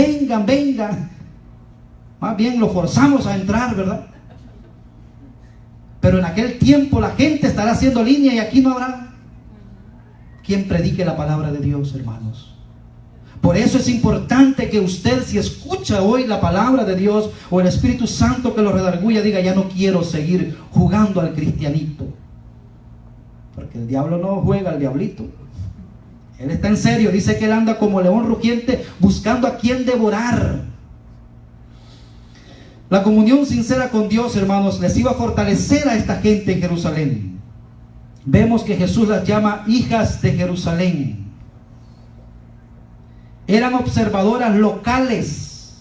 Más bien lo forzamos a entrar, ¿verdad? Pero en aquel tiempo la gente estará haciendo línea y aquí no habrá quien predique la palabra de Dios, hermanos. Por eso es importante que usted, si escucha hoy la palabra de Dios o el Espíritu Santo que lo redarguya, diga, ya no quiero seguir jugando al cristianito. Porque el diablo no juega al diablito. Él está en serio, dice que él anda como león rugiente buscando a quien devorar. La comunión sincera con Dios, hermanos, les iba a fortalecer a esta gente en Jerusalén. Vemos que Jesús las llama hijas de Jerusalén. Eran observadoras locales.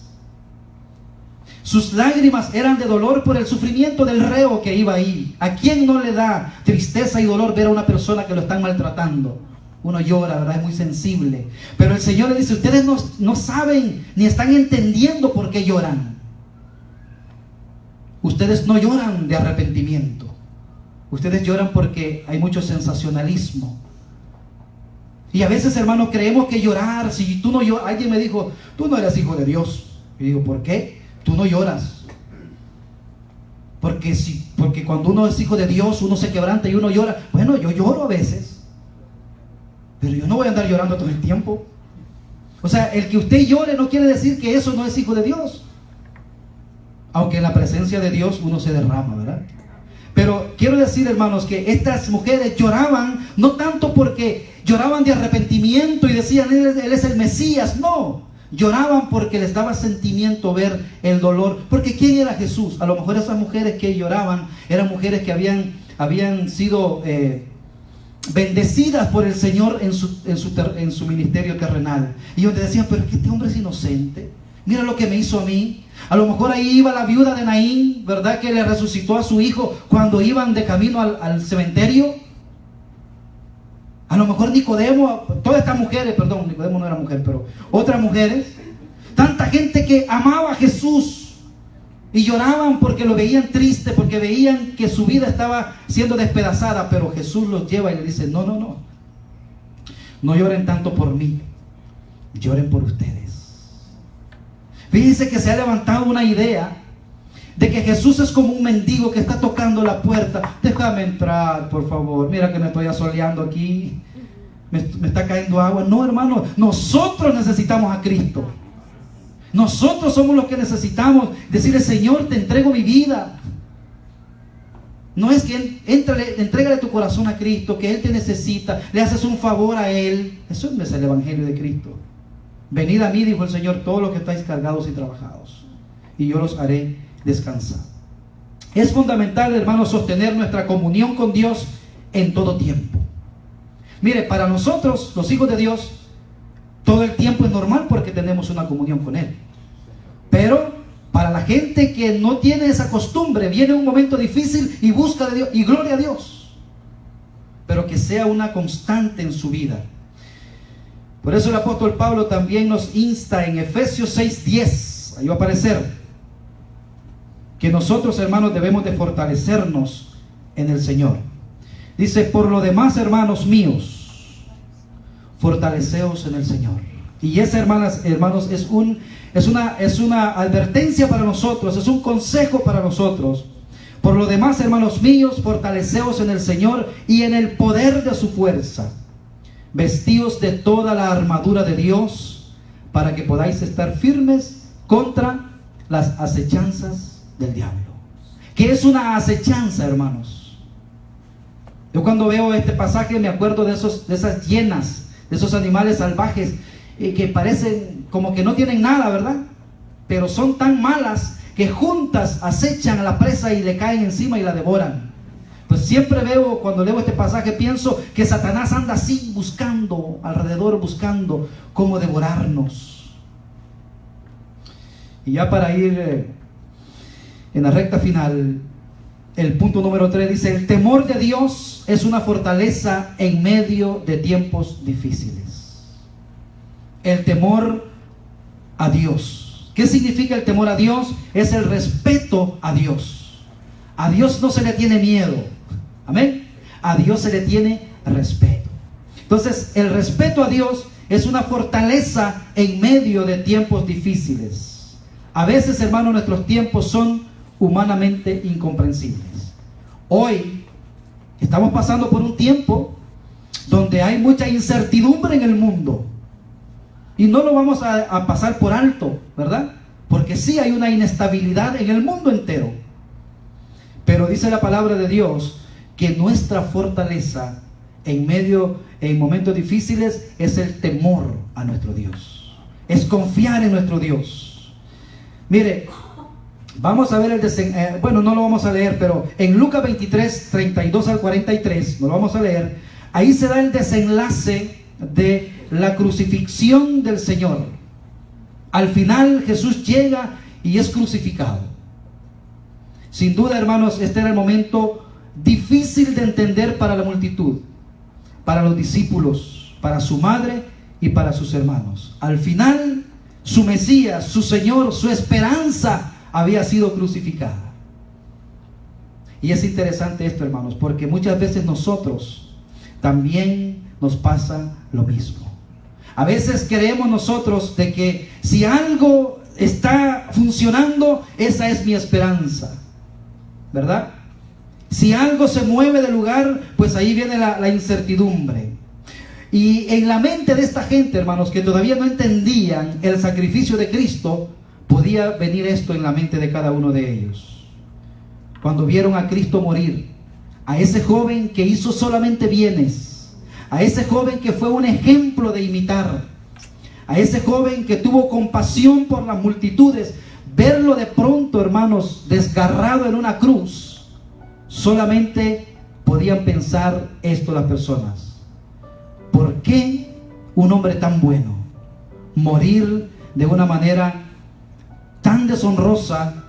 Sus lágrimas eran de dolor por el sufrimiento del reo que iba ahí. ¿A quién no le da tristeza y dolor ver a una persona que lo están maltratando? Uno llora, ¿verdad? Es muy sensible. Pero el Señor le dice, ustedes no saben ni están entendiendo por qué lloran. Ustedes no lloran de arrepentimiento. Ustedes lloran porque hay mucho sensacionalismo. Y a veces, hermanos, creemos que llorar, si tú no lloras, alguien me dijo, tú no eres hijo de Dios. Y digo, ¿por qué? Tú no lloras. Porque cuando uno es hijo de Dios, uno se quebranta y uno llora. Bueno, yo lloro a veces, pero yo no voy a andar llorando todo el tiempo. O sea, el que usted llore no quiere decir que eso no es hijo de Dios. Aunque en la presencia de Dios uno se derrama, ¿verdad? Pero quiero decir, hermanos, que estas mujeres lloraban, no tanto porque lloraban de arrepentimiento y decían, él es el Mesías. No, lloraban porque les daba sentimiento ver el dolor. Porque ¿quién era Jesús? A lo mejor esas mujeres que lloraban eran mujeres que habían sido bendecidas por el Señor en su ministerio terrenal. Y ellos decían, pero es que este hombre es inocente. Mira lo que me hizo a mí. A lo mejor ahí iba la viuda de Naín, ¿verdad? Que le resucitó a su hijo cuando iban de camino al cementerio. A lo mejor Nicodemo, todas estas mujeres, perdón, Nicodemo no era mujer, pero otras mujeres, tanta gente que amaba a Jesús y lloraban porque lo veían triste, porque veían que su vida estaba siendo despedazada, pero Jesús los lleva y le dice, no lloren tanto por mí, lloren por ustedes. Fíjense que se ha levantado una idea de que Jesús es como un mendigo que está tocando la puerta. Déjame entrar, por favor. Mira que me estoy asoleando aquí. Me está cayendo agua. No, hermano, nosotros necesitamos a Cristo. Nosotros somos los que necesitamos decirle, Señor, te entrego mi vida. No es que entrégale tu corazón a Cristo, que Él te necesita, le haces un favor a Él. Eso no es el Evangelio de Cristo. Venid a mí, dijo el Señor, todos los que estáis cargados y trabajados, y yo los haré descansar. Es fundamental, hermanos, sostener nuestra comunión con Dios en todo tiempo. Mire, para nosotros, los hijos de Dios, todo el tiempo es normal porque tenemos una comunión con Él. Pero para la gente que no tiene esa costumbre, viene un momento difícil y busca de Dios, y gloria a Dios. Pero que sea una constante en su vida. Por eso el apóstol Pablo también nos insta en Efesios 6:10, ahí va a aparecer, que nosotros, hermanos, debemos de fortalecernos en el Señor. Dice, por lo demás, hermanos míos, fortaleceos en el Señor. Y esa, hermanos, es una advertencia para nosotros, es un consejo para nosotros. Por lo demás, hermanos míos, fortaleceos en el Señor y en el poder de su fuerza. Vestíos de toda la armadura de Dios para que podáis estar firmes contra las acechanzas del diablo. ¿Qué es una acechanza, hermanos? Yo cuando veo este pasaje me acuerdo de esas hienas, de esos animales salvajes que parecen como que no tienen nada, ¿verdad? Pero son tan malas que juntas acechan a la presa y le caen encima y la devoran. Pues siempre veo, cuando leo este pasaje, pienso que Satanás anda así buscando, alrededor buscando cómo devorarnos. Y ya para ir en la recta final, el punto número 3 dice, el temor de Dios es una fortaleza en medio de tiempos difíciles. El temor a Dios. ¿Qué significa el temor a Dios? Es el respeto a Dios. A Dios no se le tiene miedo. Amén. A Dios se le tiene respeto. Entonces, el respeto a Dios es una fortaleza en medio de tiempos difíciles. A veces, hermanos, nuestros tiempos son humanamente incomprensibles. Hoy estamos pasando por un tiempo donde hay mucha incertidumbre en el mundo. Y no lo vamos a pasar por alto, ¿verdad? Porque sí hay una inestabilidad en el mundo entero. Pero dice la palabra de Dios que nuestra fortaleza en momentos difíciles es el temor a nuestro Dios. Es confiar en nuestro Dios. Mire, vamos a ver bueno, no lo vamos a leer, pero en Lucas 23, 32 al 43, no lo vamos a leer. Ahí se da el desenlace de la crucifixión del Señor. Al final Jesús llega y es crucificado. Sin duda, hermanos, este era el momento difícil de entender para la multitud, para los discípulos, para su madre y para sus hermanos. Al final, su Mesías, su Señor, su esperanza había sido crucificada. Y es interesante esto, hermanos, porque muchas veces nosotros también nos pasa lo mismo. A veces creemos nosotros de que si algo está funcionando, esa es mi esperanza, ¿verdad? Si algo se mueve de lugar, pues ahí viene la incertidumbre. Y en la mente de esta gente, hermanos, que todavía no entendían el sacrificio de Cristo, podía venir esto en la mente de cada uno de ellos. Cuando vieron a Cristo morir, a ese joven que hizo solamente bienes, a ese joven que fue un ejemplo de imitar, a ese joven que tuvo compasión por las multitudes, verlo de pronto, hermanos, desgarrado en una cruz, solamente podían pensar esto las personas: ¿por qué un hombre tan bueno morir de una manera tan deshonrosa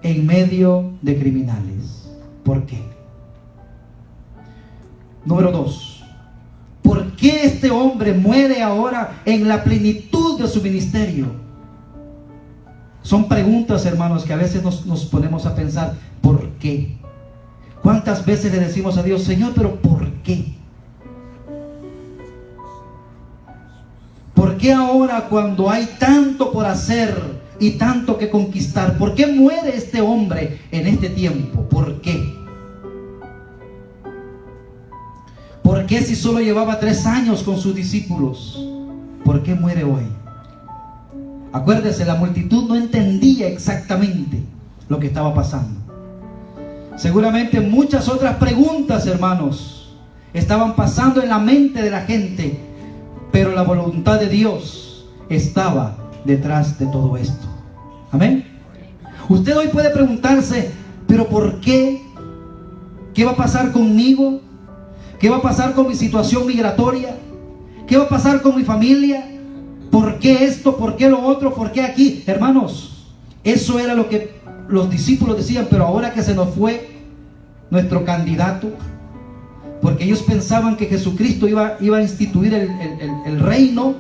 en medio de criminales? ¿Por qué? Número 2, ¿por qué este hombre muere ahora en la plenitud de su ministerio? Son preguntas, hermanos, que a veces nos ponemos a pensar: ¿por qué? ¿Cuántas veces le decimos a Dios: Señor, pero ¿por qué? ¿Por qué ahora, cuando hay tanto por hacer y tanto que conquistar, por qué muere este hombre en este tiempo? ¿Por qué? ¿Por qué, si solo llevaba 3 años con sus discípulos, por qué muere hoy? Acuérdese, la multitud no entendía exactamente lo que estaba pasando. Seguramente muchas otras preguntas, hermanos, estaban pasando en la mente de la gente, pero la voluntad de Dios estaba detrás de todo esto. Amén. Usted hoy puede preguntarse: ¿pero por qué? ¿Qué va a pasar conmigo? ¿Qué va a pasar con mi situación migratoria? ¿Qué va a pasar con mi familia? ¿Por qué esto? ¿Por qué lo otro? ¿Por qué aquí? Hermanos, eso era lo que los discípulos decían: pero ahora que se nos fue nuestro candidato, porque ellos pensaban que Jesucristo iba a instituir el reino,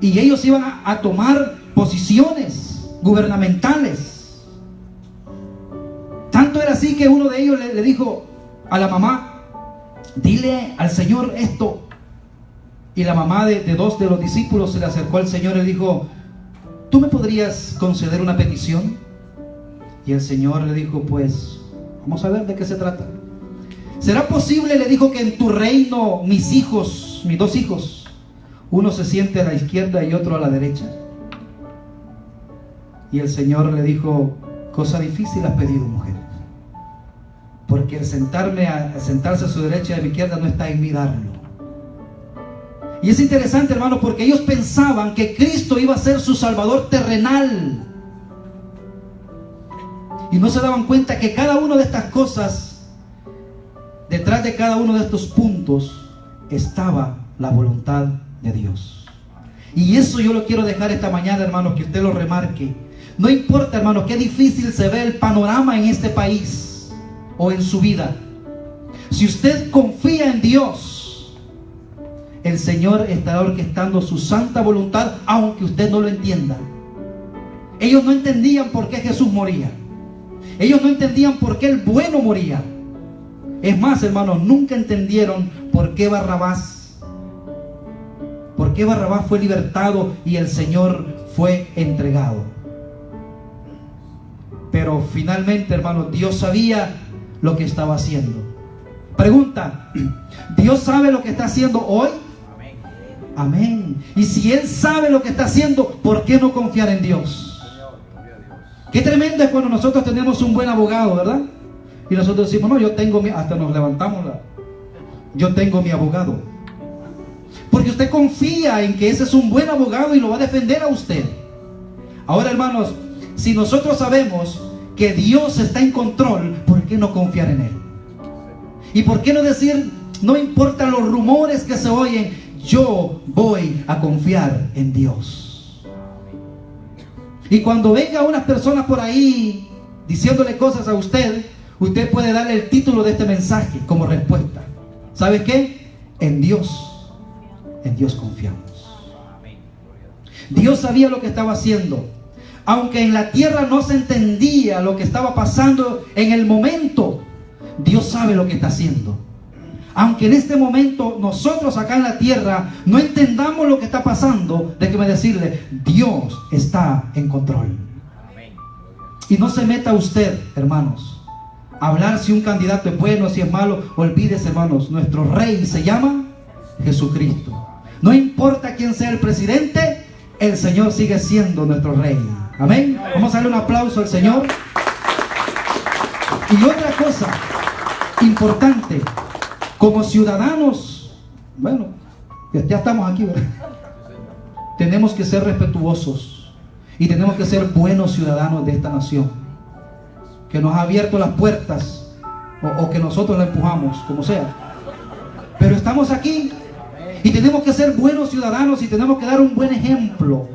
y ellos iban a tomar posiciones gubernamentales. Tanto era así que uno de ellos le dijo a la mamá: dile al Señor esto. Y la mamá de 2 de los discípulos se le acercó al Señor y le dijo: ¿tú me podrías conceder una petición? Y el Señor le dijo: pues vamos a ver de qué se trata. ¿Será posible, le dijo, que en tu reino mis 2 hijos, uno se siente a la izquierda y otro a la derecha? Y el Señor le dijo: cosa difícil has pedido, mujer, porque el sentarse a su derecha y a mi izquierda no está en mí darlo. Y es interesante, hermano, porque ellos pensaban que Cristo iba a ser su Salvador terrenal, y no se daban cuenta que cada una de estas cosas, detrás de cada uno de estos puntos, estaba la voluntad de Dios. Y eso yo lo quiero dejar esta mañana, hermanos, que usted lo remarque. No importa, hermanos, qué difícil se ve el panorama en este país o en su vida. Si usted confía en Dios, el Señor estará orquestando su santa voluntad, aunque usted no lo entienda. Ellos no entendían por qué Jesús moría. Ellos no entendían por qué el bueno moría. Es más, hermanos, nunca entendieron por qué Barrabás fue libertado y el Señor fue entregado. Pero finalmente, hermanos, Dios sabía lo que estaba haciendo. Pregunta: ¿Dios sabe lo que está haciendo hoy? Amén. Amén. Y si Él sabe lo que está haciendo, ¿por qué no confiar en Dios? Qué tremendo es cuando nosotros tenemos un buen abogado, ¿verdad? Y nosotros decimos: no, yo tengo hasta nos levantamos yo tengo mi abogado. Porque usted confía en que ese es un buen abogado y lo va a defender a usted. Ahora, hermanos, si nosotros sabemos que Dios está en control, ¿por qué no confiar en Él? ¿Y por qué no decir: no importan los rumores que se oyen, yo voy a confiar en Dios? Y cuando venga unas personas por ahí diciéndole cosas a usted, usted puede darle el título de este mensaje como respuesta. ¿Sabe qué? En Dios confiamos. Dios sabía lo que estaba haciendo. Aunque en la tierra no se entendía lo que estaba pasando en el momento, Dios sabe lo que está haciendo. Aunque en este momento nosotros acá en la tierra no entendamos lo que está pasando, déjeme decirle, Dios está en control. Y no se meta usted, hermanos, a hablar si un candidato es bueno, si es malo. Olvídese, hermanos, nuestro rey se llama Jesucristo. No importa quién sea el presidente, el Señor sigue siendo nuestro rey. Amén. Vamos a darle un aplauso al Señor. Y otra cosa importante, como ciudadanos, bueno, ya estamos aquí, ¿verdad? Tenemos que ser respetuosos y tenemos que ser buenos ciudadanos de esta nación, que nos ha abierto las puertas o que nosotros la empujamos, como sea. Pero estamos aquí y tenemos que ser buenos ciudadanos y tenemos que dar un buen ejemplo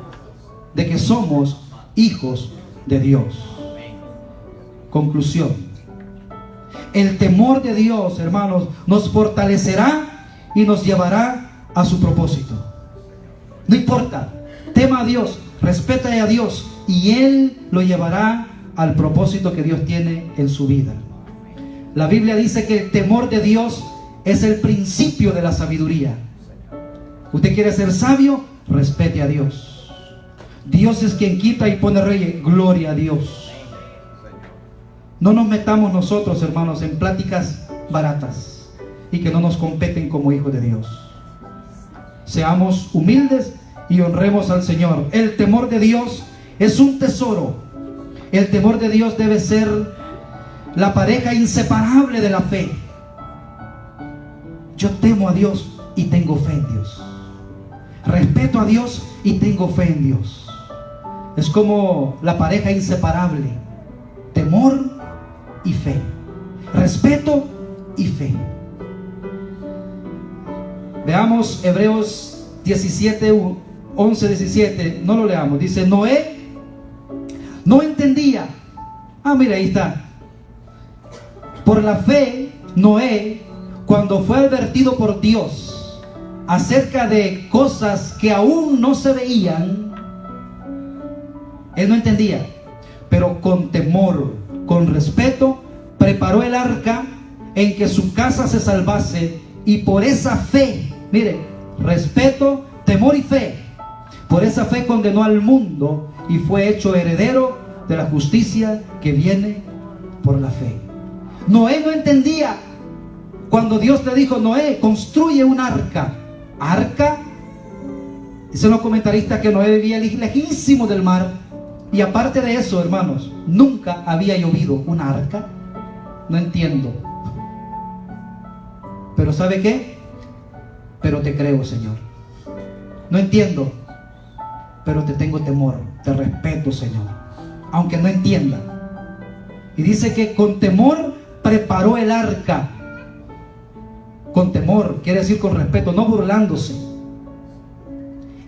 de que somos hijos de Dios. Conclusión: el temor de Dios, hermanos, nos fortalecerá y nos llevará a su propósito. No importa, tema a Dios, respete a Dios y Él lo llevará al propósito que Dios tiene en su vida. La Biblia dice que el temor de Dios es el principio de la sabiduría. ¿Usted quiere ser sabio? Respete a Dios. Dios es quien quita y pone reyes. Gloria a Dios. No nos metamos nosotros, hermanos, en pláticas baratas y que no nos competen como hijos de Dios. Seamos humildes y honremos al Señor. El temor de Dios es un tesoro. El temor de Dios debe ser la pareja inseparable de la fe. Yo temo a Dios y tengo fe en Dios. Respeto a Dios y tengo fe en Dios. Es como la pareja inseparable. Temor y fe. Respeto y fe. Veamos Hebreos 17, 11, 17. No lo leamos. Dice: Noé no entendía. Mira, ahí está. Por la fe, Noé, cuando fue advertido por Dios acerca de cosas que aún no se veían, él no entendía, pero con temor, con respeto, preparó el arca en que su casa se salvase, y por esa fe, mire, respeto, temor y fe, por esa fe condenó al mundo y fue hecho heredero de la justicia que viene por la fe. Noé no entendía cuando Dios le dijo: Noé, construye un arca. Arca, dicen los comentaristas que Noé vivía lejísimo del mar. Y aparte de eso, hermanos, nunca había llovido. ¿Una arca? No entiendo. Pero ¿sabe qué? Pero te creo, Señor. No entiendo, pero te tengo temor, te respeto, Señor, aunque no entienda. Y dice que con temor preparó el arca. Con temor quiere decir con respeto, no burlándose.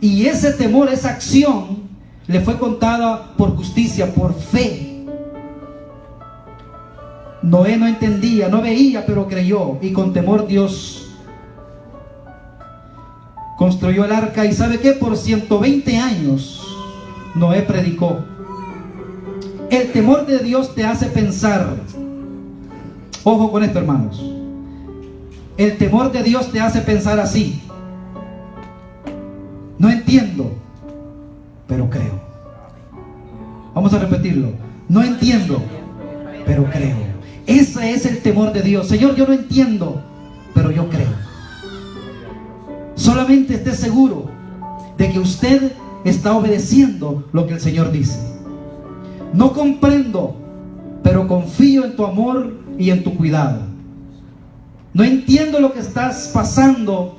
Y ese temor, esa acción, le fue contada por justicia, por fe. Noé no entendía, no veía, pero creyó. Y con temor Dios construyó el arca. ¿Y sabe qué? Por 120 años Noé predicó. El temor de Dios te hace pensar. Ojo con esto, hermanos. El temor de Dios te hace pensar así: no entiendo, pero creo. Vamos a repetirlo: no entiendo, pero creo. Ese es el temor de Dios. Señor, yo no entiendo, pero yo creo. Solamente esté seguro de que usted está obedeciendo lo que el Señor dice. No comprendo, pero confío en tu amor y en tu cuidado. No entiendo lo que estás pasando,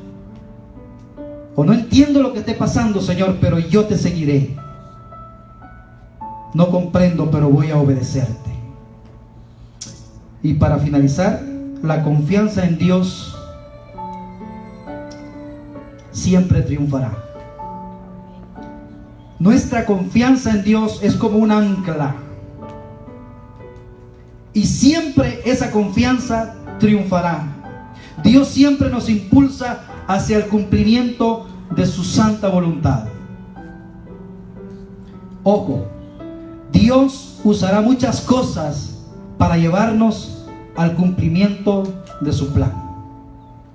o no entiendo lo que esté pasando, Señor, pero yo te seguiré. No comprendo, pero voy a obedecerte. Y para finalizar, la confianza en Dios siempre triunfará. Nuestra confianza en Dios es como un ancla. Y siempre esa confianza triunfará. Dios siempre nos impulsa hacia el cumplimiento de su santa voluntad. Ojo, Dios usará muchas cosas para llevarnos al cumplimiento de su plan.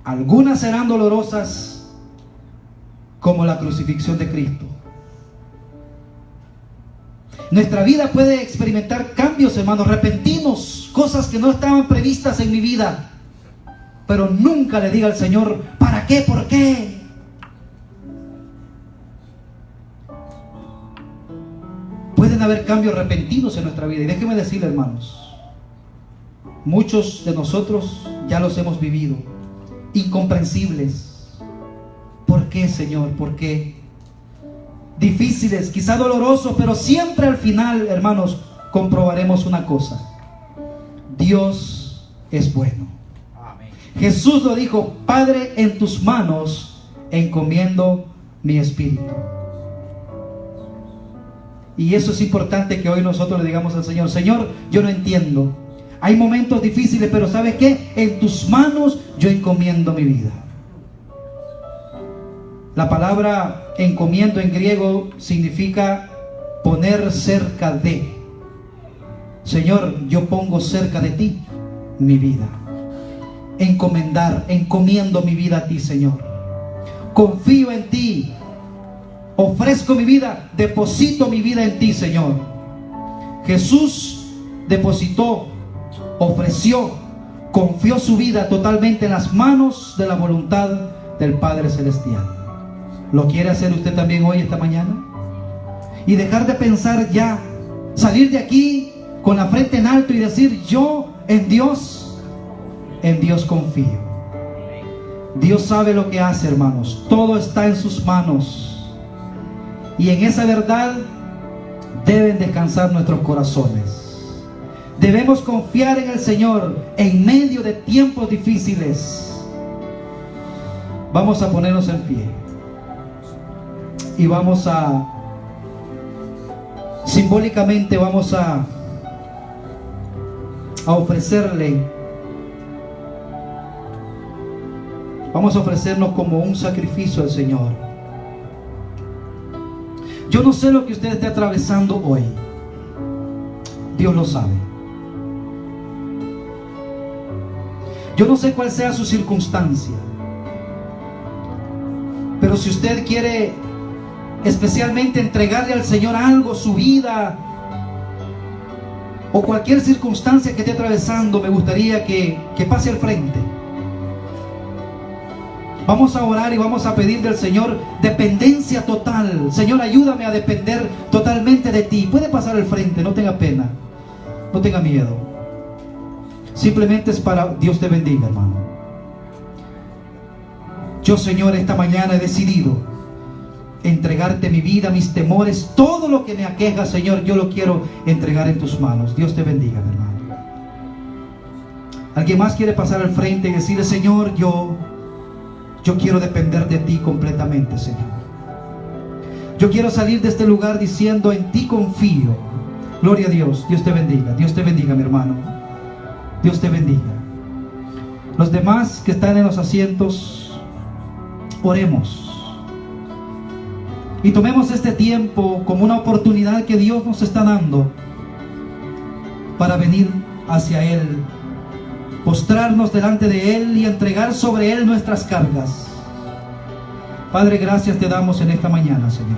Algunas serán dolorosas, como la crucifixión de Cristo. Nuestra vida puede experimentar cambios, hermanos, repentinos, cosas que no estaban previstas en mi vida. Pero nunca le diga al Señor, ¿para qué? ¿Por qué? Pueden haber cambios repentinos en nuestra vida. Y déjenme decirle, hermanos, muchos de nosotros ya los hemos vivido. Incomprensibles. ¿Por qué, Señor? ¿Por qué? Difíciles, quizá dolorosos, pero siempre al final, hermanos, comprobaremos una cosa: Dios es bueno. Amén. Jesús lo dijo: Padre, en tus manos encomiendo mi espíritu. Y eso es importante, que hoy nosotros le digamos al Señor: Señor, yo no entiendo, hay momentos difíciles, pero ¿sabes qué? En tus manos yo encomiendo mi vida. La palabra encomiendo en griego significa poner cerca de. Señor, yo pongo cerca de ti mi vida. Encomendar, encomiendo mi vida a ti, Señor. Confío en ti. Ofrezco mi vida, deposito mi vida en ti, Señor. Jesús depositó, ofreció, confió su vida totalmente en las manos de la voluntad del Padre Celestial. ¿Lo quiere hacer usted también hoy, esta mañana? Y dejar de pensar ya, salir de aquí con la frente en alto y decir: yo en Dios confío. Dios sabe lo que hace, hermanos. Todo está en sus manos. Y en esa verdad deben descansar nuestros corazones. Debemos confiar en el Señor en medio de tiempos difíciles. Vamos a ponernos en pie. Y vamos a, simbólicamente vamos a ofrecerle, vamos a ofrecernos como un sacrificio al Señor. Yo no sé lo que usted esté atravesando hoy. Dios lo sabe. Yo no sé cuál sea su circunstancia. Pero si usted quiere especialmente entregarle al Señor algo, su vida o cualquier circunstancia que esté atravesando, me gustaría que pase al frente. Vamos a orar y vamos a pedir del Señor dependencia total. Señor, ayúdame a depender totalmente de ti. Puede pasar al frente, no tenga pena, no tenga miedo. Simplemente es para Dios te bendiga, hermano. Yo, Señor, esta mañana he decidido entregarte mi vida, mis temores, todo lo que me aqueja, Señor, yo lo quiero entregar en tus manos. Dios te bendiga, mi hermano. ¿Alguien más quiere pasar al frente y decirle: Señor, yo quiero depender de ti completamente, Señor? Yo quiero salir de este lugar diciendo: en ti confío. Gloria a Dios. Dios te bendiga. Dios te bendiga, mi hermano. Dios te bendiga. Los demás que están en los asientos, oremos. Y tomemos este tiempo como una oportunidad que Dios nos está dando para venir hacia Él, postrarnos delante de Él y entregar sobre Él nuestras cargas. Padre, gracias te damos en esta mañana, Señor.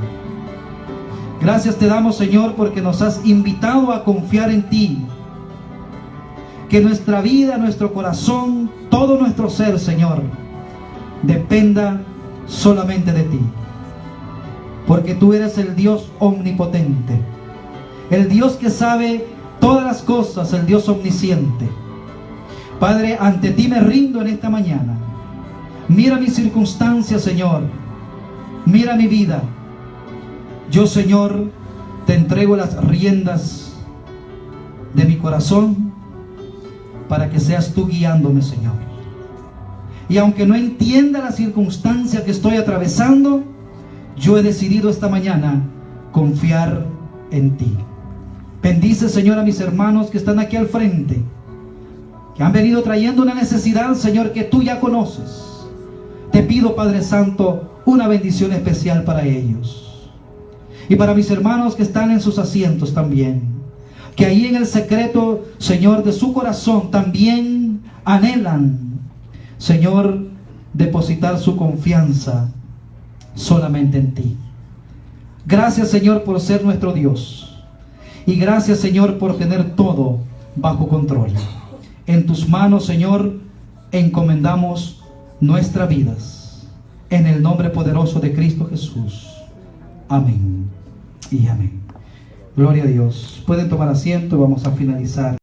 Gracias te damos, Señor, porque nos has invitado a confiar en ti. Que nuestra vida, nuestro corazón, todo nuestro ser, Señor, dependa solamente de ti. Porque tú eres el Dios omnipotente, el Dios que sabe todas las cosas, el Dios omnisciente. Padre, ante ti me rindo en esta mañana. Mira mis circunstancias, Señor. Mira mi vida. Yo, Señor, te entrego las riendas de mi corazón para que seas tú guiándome, Señor. Y aunque no entienda la circunstancia que estoy atravesando, yo he decidido esta mañana confiar en ti. Bendice, Señor, a mis hermanos que están aquí al frente, que han venido trayendo una necesidad, Señor, que tú ya conoces. Te pido, Padre Santo, una bendición especial para ellos. Y para mis hermanos que están en sus asientos también, que ahí en el secreto, Señor, de su corazón también anhelan, Señor, depositar su confianza solamente en ti. Gracias, Señor, por ser nuestro Dios. Y gracias, Señor, por tener todo bajo control. En tus manos, Señor, encomendamos nuestras vidas. En el nombre poderoso de Cristo Jesús. Amén y amén. Gloria a Dios. Pueden tomar asiento y vamos a finalizar.